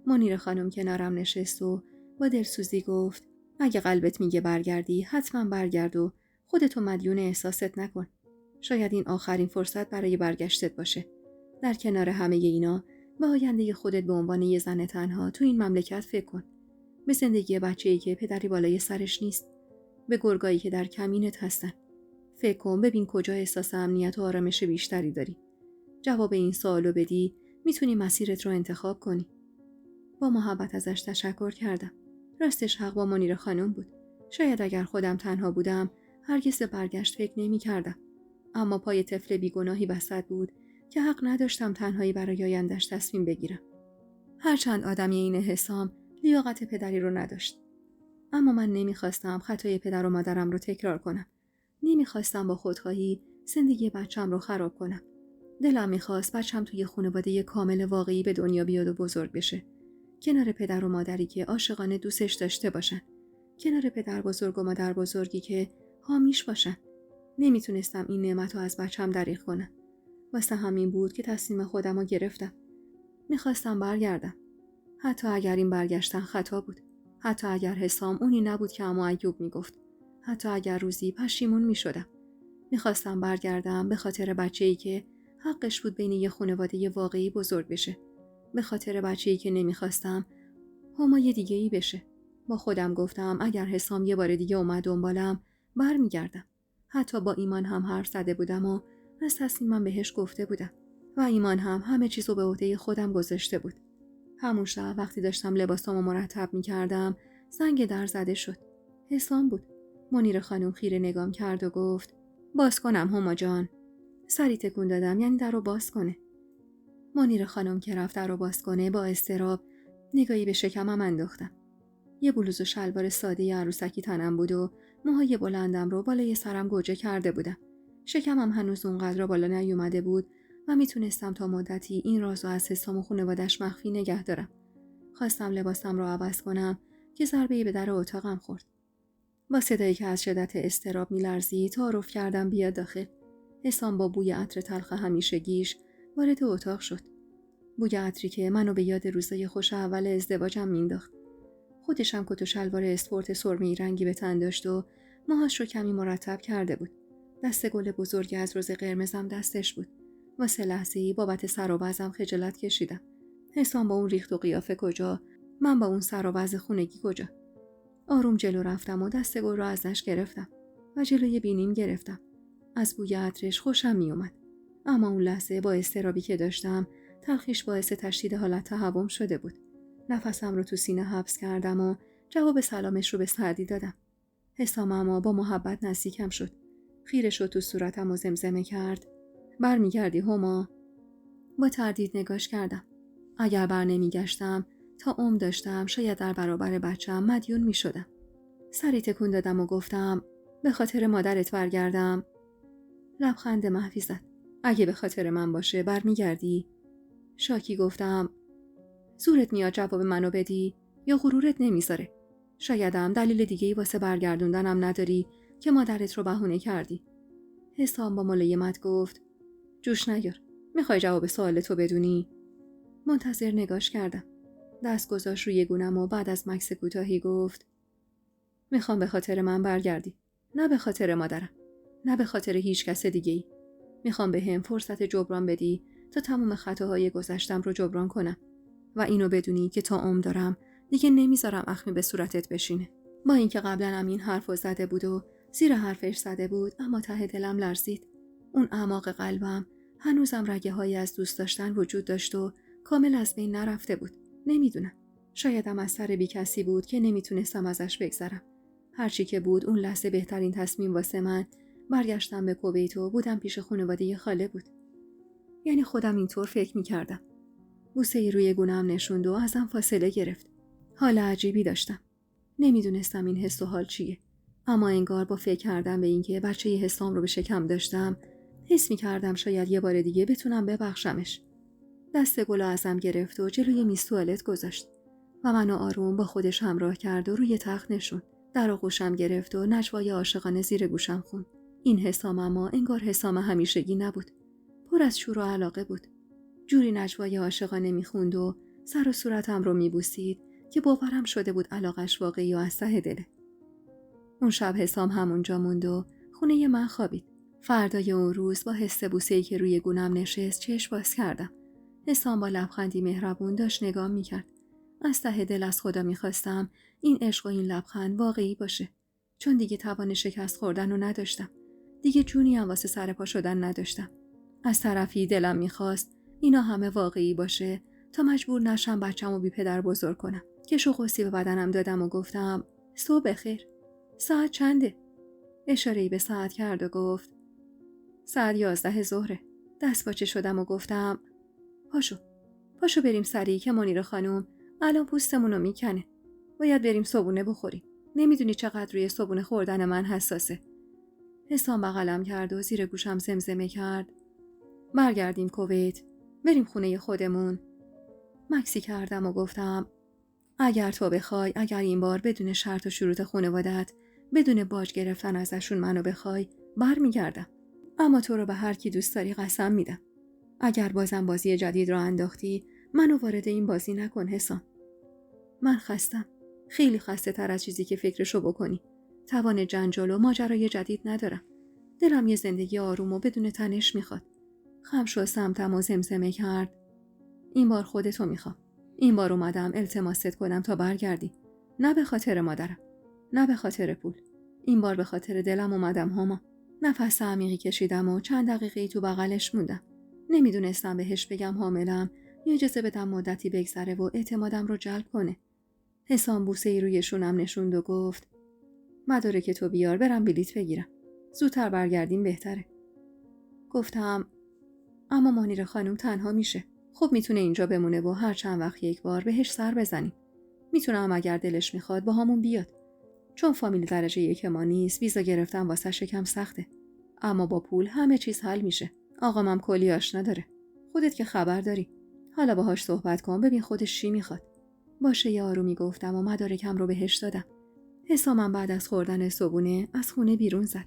منیر خانم کنارم نشست و با دلسوزی گفت اگه قلبت میگه برگردی حتما برگرد و خودتو مدیون احساست نکن. شاید این آخرین فرصت برای برگشتت باشه. در کنار همه اینا به آینده خودت به عنوان یه زن تنها تو این مملکت فکر کن. به زندگی بچه‌ای که پدری بالای سرش نیست. به گرگایی که در کمینت هستن. فکر کن ببین کجا احساس امنیت و آرامش بیشتری داری. جواب این سوالو بدی میتونی مسیرت رو انتخاب کنی. با محبت ازش تشکر کردم. راستش حق با منیر خانم بود. شاید اگر خودم تنها بودم هرگز به برگشت فکر نمی کردم. اما پای طفل بیگناهی وسط بود که حق نداشتم تنهایی برای آینده‌اش تصمیم بگیرم. هرچند آدمی این حسام لیاقت پدری رو نداشت. اما من نمیخواستم خطای پدر و مادرم رو تکرار کنم. نمیخواستم با خودخواهی زندگی بچم رو خراب کنم. دلم میخواست بچم توی خانواده کامل واقعی به دنیا بیاد و بزرگ بشه. کنار پدر و مادری که عاشقانه دوستش داشته باشن. کنار پدر بزرگ و مادر بزرگی که حامیش باشن. نمیتونستم این نعمت رو از بچم دریغ کنم. واسه همین بود که تصمیم خودم رو گرفتم. میخواستم برگردم. حتی اگر این برگشتن خطا بود. حتی اگر حسام اونی نبود که عمو ایوب میگفت. حتی اگر روزی پشیمون میشدم. میخواستم برگردم به خاطر بچه‌ای که حقش بود بین یه خانواده واقعی بزرگ بشه. به خاطر بچه‌ای که نمیخواستم هما یه دیگه‌ای بشه. با خودم گفتم اگر حسام یه بار دیگه اومد دنبالم برمیگردم. حتی با ایمان هم حرف زده بودم و از تصمیمم بهش گفته بودم. و ایمان هم همه چیزو به عهده خودم گذاشته بود. همون شب وقتی داشتم لباسامو مرتب می‌کردم زنگ در زده شد. حسام بود. منیر خانم خیره نگام کرد و گفت باز کنم هما جان. سری تکون دادم یعنی در رو باز کنه. منیر خانم که رفت در رو باز کنه با اضطراب نگاهی به شکمم انداختم. یه بلوز و شلوار ساده عروسکی تنم بود و موهای بلندم رو بالای سرم گوجه کرده بودم. شکمم هنوز اونقدر بالا نیومده بود و میتونستم تا مدتی این رازو از حسام و خانواده‌اش مخفی نگه دارم. خواستم لباسم رو عوض کنم که ضربه‌ای به در اتاقم خورد. با صدایی که از شدت اضطراب میلرزید تعارف کردم بیاد داخل. حسام با بوی عطر تلخ همیشگیش وارد اتاق شد. بوی عطری که منو به یاد روزای خوش اول ازدواجم مینداخت. خودش هم کت و شلوار اسپورت سرمه‌ای رنگی به تن داشت و موهاش رو کمی مرتب کرده بود. دسته گل بزرگی از رز قرمزم دستش بود. واسه لحظه‌ای بابت سر و وضعم خجالت کشیدم. حسام با اون ریخت و قیافه کجا، من با اون سر و وضع خونگی کجا. آروم جلو رفتم و دست گل رو ازش گرفتم و جلوی بینیم گرفتم. از بوی عطرش خوشم می اومد. اما اون لحظه با اضطرابی که داشتم تلخیش باعث تشدید حالت تهوع شده بود. نفسم رو تو سینه حبس کردم و جواب سلامش رو به سردی دادم. حسام اما با محبت نزدیکم شد. خیره شد تو صورتم و زمزمه کرد: برمیگردی هما؟ با تردید نگاش کردم. اگر بر نمیگشتم تا عمر داشتم شاید در برابر بچه‌م مدیون می شدم. سری تکون دادم و گفتم: به خاطر مادرت برگردم؟ لبخند محوی زد. اگه به خاطر من باشه برمیگردی؟ شاکی گفتم: زورت میاد جواب منو بدی یا غرورت نمیذاره؟ شایدم دلیل دیگه‌ای واسه برگردوندنم نداری که مادرت رو بهونه کردی. حسام با ملایمت گفت: جوش نیار. میخوای جواب سوالتو بدونی؟ منتظر نگاش کردم. دست گذاشت روی گونم و بعد از مکث کوتاهی گفت: میخوام به خاطر من برگردی. نه به خاطر مادرم. نه به خاطر هیچ کس دیگه‌ای. میخوام بهم فرصت جبران بدی تا تمام خطاهای گذشتم رو جبران کنم و اینو بدونی که تا عمر دارم دیگه نمیذارم اخمی به صورتت بشینه. با اینکه قبلا هم این حرفو زده بود و زیر حرفش زده بود، اما ته دلم لرزید. اون اعماق قلبم هنوزم رگه‌هایی از دوست داشتن وجود داشت و کامل از بین نرفته بود. نمیدونم. شایدم از سر بی کسی بود که نمیتونستم ازش بگذرم. هرچی که بود اون لحظه بهترین تصمیم واسه من برگشتم به کویت و بودم پیش خانواده خاله بود. یعنی خودم اینطور فکر میکردم. بوسه روی گونه‌ام نشوند و ازم فاصله گرفت. حال عجیبی داشتم. نمیدونستم این حس و حال چیه. اما انگار با فکر کردم به اینکه بچه حسام رو به شکم داشتم، حس میکردم شاید یه بار دیگه بتونم ببخشمش. دست گلو ازم گرفت و جلوی میز توالت گذاشت و منو آروم با خودش همراه کرد و روی تخت نشوند. در آغوشم گرفت و نجوای عاشقانه زیر گوشم خوند. این حسام اما انگار حسام همیشگی نبود. پر از شور و علاقه بود. جوری نجوای عاشقانه میخوند و سر و صورتم رو میبوسید که باورم شده بود علاقش واقعی و از ته دله. اون شب حسام همونجا موند و خونه من خوابید. فردای اون روز با حس بوسه‌ای که روی گونم نشست چشم باز کردم. حسام با لبخندی مهربون داشت نگام میکرد. از ته دل از خدا میخواستم این عشق و این لبخند واقعی باشه. چون دیگه توان شکست خوردن رو نداشتم. دیگه جونی هم واسه سر پا شدن نداشتم. از طرفی دلم میخواست اینا همه واقعی باشه تا مجبور نشم بچه‌مو بی پدر بزرگ کنم. کش و قوسی به بدنم دادم و گفتم: صبح بخیر. ساعت چنده؟ اشاره‌ای به ساعت کرد و گفت: ساعت 11 ظهره. دست باچه شدم و گفتم: پاشو بریم سریع که منیر خانم الان پوستمونو میکنه. باید بریم صبونه بخوریم. نمیدونی چقدر روی صبونه خوردن من حساسه. حسام بغلم کرد و زیر گوشم زمزمه کرد: برگردیم کویت. بریم خونه خودمون. مکسی کردم و گفتم: اگر تو بخوای، اگر این بار بدون شرط و شروط خانواده‌ات، بدون باج گرفتن ازشون منو بخوای، برمیگردم. اما تو رو به هر کی دوست داری قسم میدم. اگر بازم بازی جدید رو انداختی، منو وارد این بازی نکن حسام. من خستم. خیلی خسته تر از چیزی که فکرشو بکنی. توان جنجال و ماجرای جدید ندارم. دلم یه زندگی آروم و بدون تنش میخواد. خم شد سمتم و زمزمه کرد: این بار خودتو میخوام. این بار اومدم التماست کنم تا برگردی. نه به خاطر مادرم. نه به خاطر پول. این بار به خاطر دلم اومدم هما. نفس عمیقی کشیدم و چند دقیقه تو بغلش موندم. نمیدونستم بهش بگم حاملم یا اجازه بدم مدتی بگذره و اعتمادم رو جلب کنه. حسام بوسه‌ای روی شونم نشوند و گفت: مدارک تو بیار برم بلیط بگیرم. زودتر برگردیم بهتره. گفتم: اما منیر خانم تنها میشه. خب میتونه اینجا بمونه و هر چند وقت یک بار بهش سر بزنیم. میتونم اگر دلش میخواد با همون بیاد. چون فامیل درجه 1 ما نیست، ویزا گرفتن واسه شکم سخته. اما با پول همه چیز حل میشه. آقام هم کلی آشنا داره. خودت که خبر داری. حالا باهاش صحبت کن ببین خودش چی میخواد. باشه یه آرومی گفتم و مدارکم رو بهش دادم. حسامم بعد از خوردن صبحونه از خونه بیرون زد.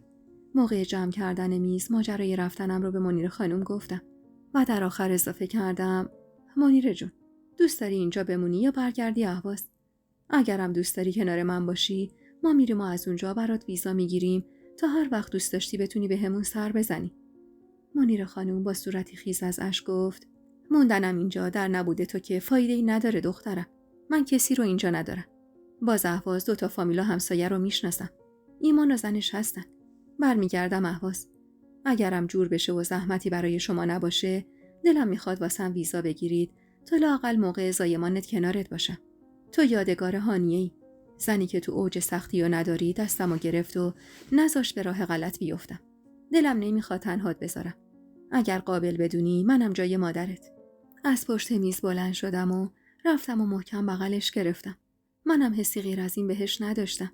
موقع جمع کردن میز ماجرای رفتنم رو به منیر خانم گفتم و در آخر اضافه کردم: منیر جون، دوست داری اینجا بمونی یا برگردی اهواز؟ اگرم دوست داری کنار من باشی، ما میریم و از اونجا برات ویزا میگیریم تا هر وقت دوست داشتی بتونی بهمون سر بزنی. منیر خانم با صورتی خیز از اشک گفت: موندنم اینجا در نبود تو که فایده‌ای نداره دخترم. من کسی رو اینجا ندارم. باز اهواز 2 فامیلا همسایه رو میشناسم. ایمان و زنش هستن. برمیگردم اهواز. اگرم جور بشه و زحمتی برای شما نباشه، دلم میخواد واسم ویزا بگیرید تا لااقل موقع زایمانت کنارت باشم. تو یادگار هانیه‌ای. زنی که تو اوج سختی و نداری دستمو گرفت و نذاش به راه غلط بیفتم. دلم نمیخواد تنهات بذارم. اگر قابل بدونی منم جای مادرت. از پشت میز بلند شدم و رفتم و محکم بغلش گرفتم. منم حسی غیر از این بهش نداشتم.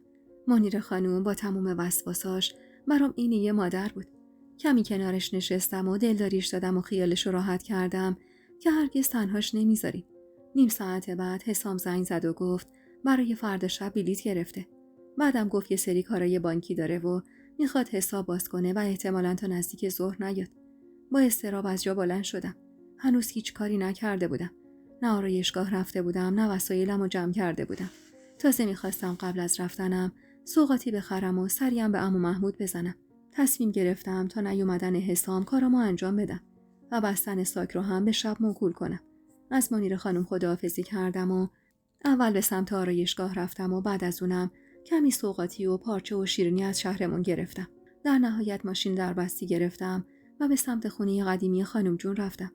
منیر خانوم با تموم وسواساش برام این یه مادر بود. کمی کنارش نشستم و دلداریش دادم و خیالش رو راحت کردم که هرگز تنهاش نمیذاری. نیم ساعت بعد حسام زنگ زد و گفت برای فردا شب بلیط گرفته. بعدم گفت یه سری کارای بانکی داره و میخواد حساب باز کنه و احتمالاً تا نزدیک ظهر نیاد. با اضطراب از جا بلند شدم. هنوز هیچ کاری نکرده بودم. نه آرایشگاه رفته بودم، نه وسایلمو جمع کرده بودم. تازه میخواستم قبل از رفتنم سوغاتی بخرم و سریم به عمو محمود بزنم. تصمیم گرفتم تا نیومدن حسام کارامو انجام بدم و بستن ساک رو هم به شب موکول کنم. از منیر خانم خداحافظی کردم و اول به سمت آرایشگاه رفتم و بعد از اونم کمی سوغاتی و پارچه و شیرینی از شهرمون گرفتم. در نهایت ماشین در بستی گرفتم و به سمت خونه قدیمی خانم جون رفتم.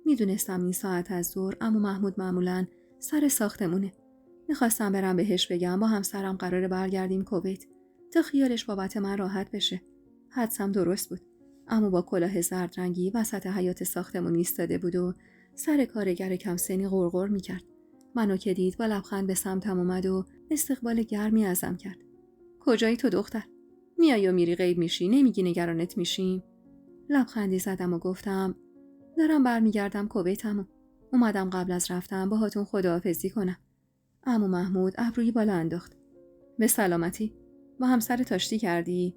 میدونستم این ساعت از ظهر عمو محمود معمولاً سر ساختمونه. میخواستم برم بهش بگم با همسرم قراره برگردیم کویت تا خیالش بابت من راحت بشه. حدسم درست بود. عمو با کلاه زرد رنگی وسط حیاط ساختمون ایستاده بود و سر کارگر کم سنی غرغر میکرد. منو که دید با لبخند به سمتم اومد و استقبال گرمی ازم کرد. کجایی تو دختر؟ میای و میری غیب میشی، نمیگی نگرانت میشیم؟ لبخندی زدم و گفتم دارم برمیگردم کویتمو. اومدم قبل از رفتن باهاتون خداحافظی کنم. عمو محمود ابرویی بالا انداخت. به سلامتی. با همسرت آشتی کردی؟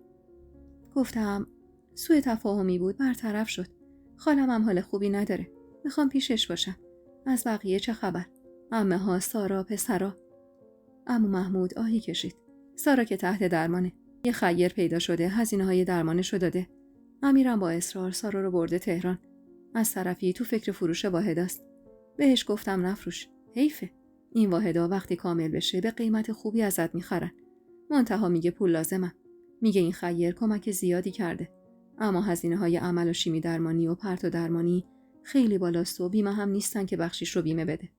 گفتم سوء تفاهمی بود، برطرف شد. خالم هم حال خوبی نداره. میخوام پیشش باشم. از بقیه چه خبر؟ عمه ها، سارا، پسرا؟ عمو محمود آهی کشید. سارا که تحت درمانه. یه خیر پیدا شده، هزینه‌های درمانشو داده. امیرم با اصرار سارا رو برده تهران. از طرفی تو فکر فروش واحداست. بهش گفتم نفروش. حیفه. این واحدا وقتی کامل بشه به قیمت خوبی ازت میخرن. منتها میگه پول لازمه. میگه این خیر کمک زیادی کرده. اما هزینه‌های عمل و شیمی درمانی و پرت و درمانی خیلی بالاست و بیمه هم نیستن که بخشیش رو بیمه بده.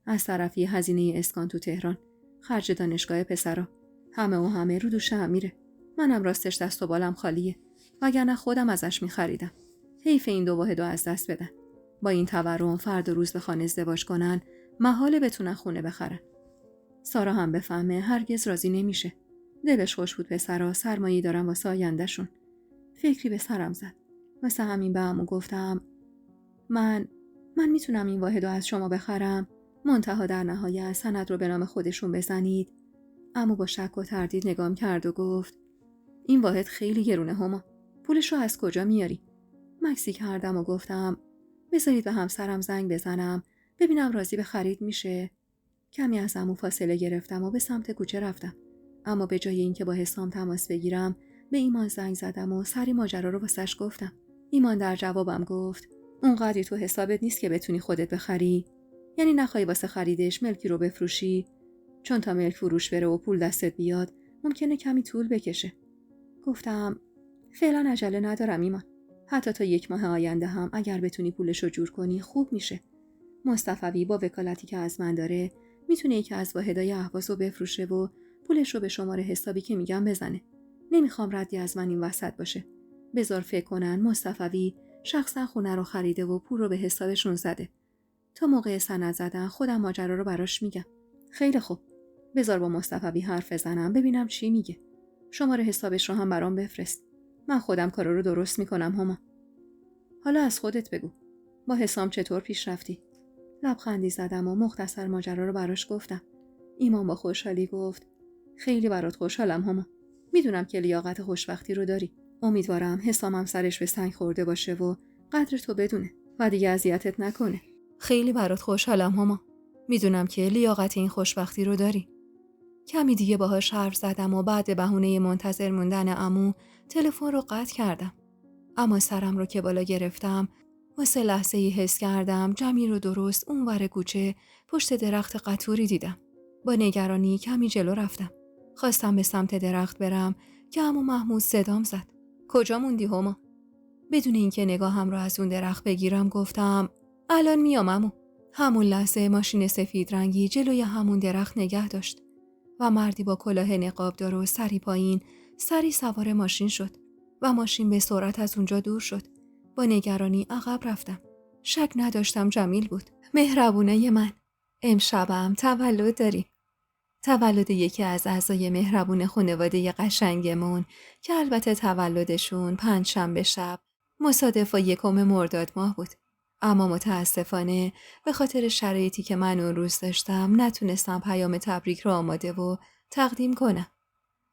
از طرفی هزینه اسکان تو تهران، خرج دانشگاه پسرا، همه رو دوش امیره. منم راستش دست و بالم خالیه. وگرنه خودم ازش میخریدم. حیف این 2 واحدو از دست بدن. با این تورم فردا روز به خانه ازدواج کنن، محاله بتونن خونه بخرن. سارا هم بفهمه هرگز راضی نمیشه. دلش خوش بود پسرا سرمایه‌ای دارن واسه آینده‌شون. فکری به سرم زد. واسه همین به عمو گفتم من میتونم این واحدو از شما بخرم. منتها در نهایت سند رو به نام خودشون بزنید. عمو با شک و تردید نگام کرد و گفت این واحد خیلی گرونه هما. پولش رو از کجا میاری؟ مکسی کردم و گفتم بذارید به همسرم زنگ بزنم ببینم راضی به خرید میشه. کمی از عمو فاصله گرفتم و به سمت کوچه رفتم. اما به جای اینکه با حسام تماس بگیرم به ایمان زنگ زدم و سری ماجرا رو واسش گفتم. ایمان در جوابم گفت اونقدری تو حسابت نیست که بتونی خودت بخری؟ یعنی نخوای واسه خریدش ملکی رو بفروشی؟ چون تا ملک فروش بره و پول دستت بیاد ممکنه کمی طول بکشه. گفتم فعلا عجله ندارم ایمان. حتی تا 1 ماه آینده هم اگر بتونی پولشو جور کنی خوب میشه. مصطفی با وکالتی که از من داره میتونه یکی از واحدای اهواز رو بفروشه و پولش رو به شماره حسابی که میگم بزنه. نمیخوام ردی از من این وسط باشه. بذار فکر کنن مصطفی شخصا خونه رو خریده و پول رو به حسابشون زده. تا موقع سند زدن خودم ماجرا رو براش میگم. خیلی خوب. بذار با مصطفی حرف بزنم ببینم چی میگه. شماره حسابش رو هم برام بفرست. من خودم کارا رو درست میکنم هما. حالا از خودت بگو. با حسام چطور پیش رفتی؟ لبخندی زدم و مختصر ماجرا رو براش گفتم. ایمان با خوشحالی گفت خیلی برات خوشحالم هما. میدونم که لیاقت خوشبختی رو داری. امیدوارم حسامم سرش به سنگ خورده باشه و قدر تو بدونه و دیگه اذیتت نکنه. خیلی برات خوشحالم هما. میدونم که لیاقت این خوشبختی رو داری. کمی دیگه باهاش حرف زدم و بعد به بهونه منتظر موندن عمو تلفن رو قطع کردم. اما سرم رو که بالا گرفتم واسه لحظه ای حس کردم جمعی رو درست اونور کوچه پشت درخت قطوری دیدم. با نگرانی کمی جلو رفتم. خواستم به سمت درخت برم که عمو محمود صدام زد. کجا موندی هما؟ بدون اینکه نگاهم رو از اون درخت بگیرم گفتم الان میام عمو. همون لحظه ماشین سفید رنگی جلوی همون درخت نگه داشت و مردی با کلاه نقابدار و سری پایین سری سوار ماشین شد و ماشین به سرعت از اونجا دور شد. با نگرانی عقب رفتم. شک نداشتم جمیل بود. مهربونه من. امشبم تولد داریم. تولد یکی از اعضای مهربون خانواده قشنگمون که البته تولدشون پنجشنبه شب مصادف با 1 مرداد ماه بود. اما متاسفانه به خاطر شرایطی که من اون روز داشتم نتونستم پیام تبریک رو آماده و تقدیم کنم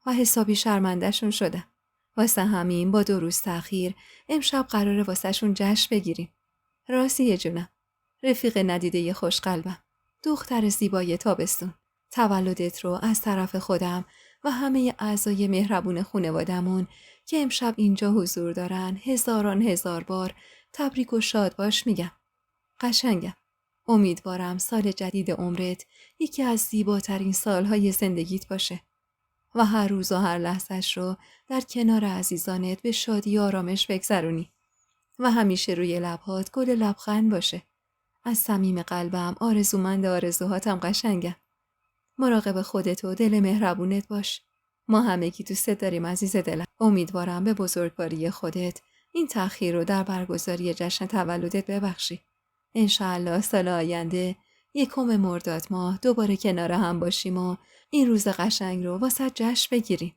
و حسابی شرمنده‌شون شدم. واسه همین با 2 روز تأخیر امشب قراره واسه شون جشن بگیریم. راستیه جونم. رفیق ندیده خوشقلبم. دختر زیبای تابستون. تولدت رو از طرف خودم و همه اعضای مهربون خانوادمون که امشب اینجا حضور دارن هزاران هزار بار تبریک و شاد باش میگم. قشنگم. امیدوارم سال جدید عمرت یکی از زیباترین سالهای زندگیت باشه و هر روز و هر لحظه‌اش رو در کنار عزیزانت به شادی و آرامش بگذرونی و همیشه روی لبهات گل لبخند باشه. از صمیم قلبم آرزومند آرزوهاتم قشنگم. مراقب خودت و دل مهربونت باش. ما همگی دوستت داریم عزیز دلم. امیدوارم به بزرگواری خودت این تأخیر رو در برگزاری جشن تولدت ببخشی. انشاءالله سال آینده 1 مرداد ماه دوباره کنار هم باشیم و این روز قشنگ رو واسه جشن بگیریم.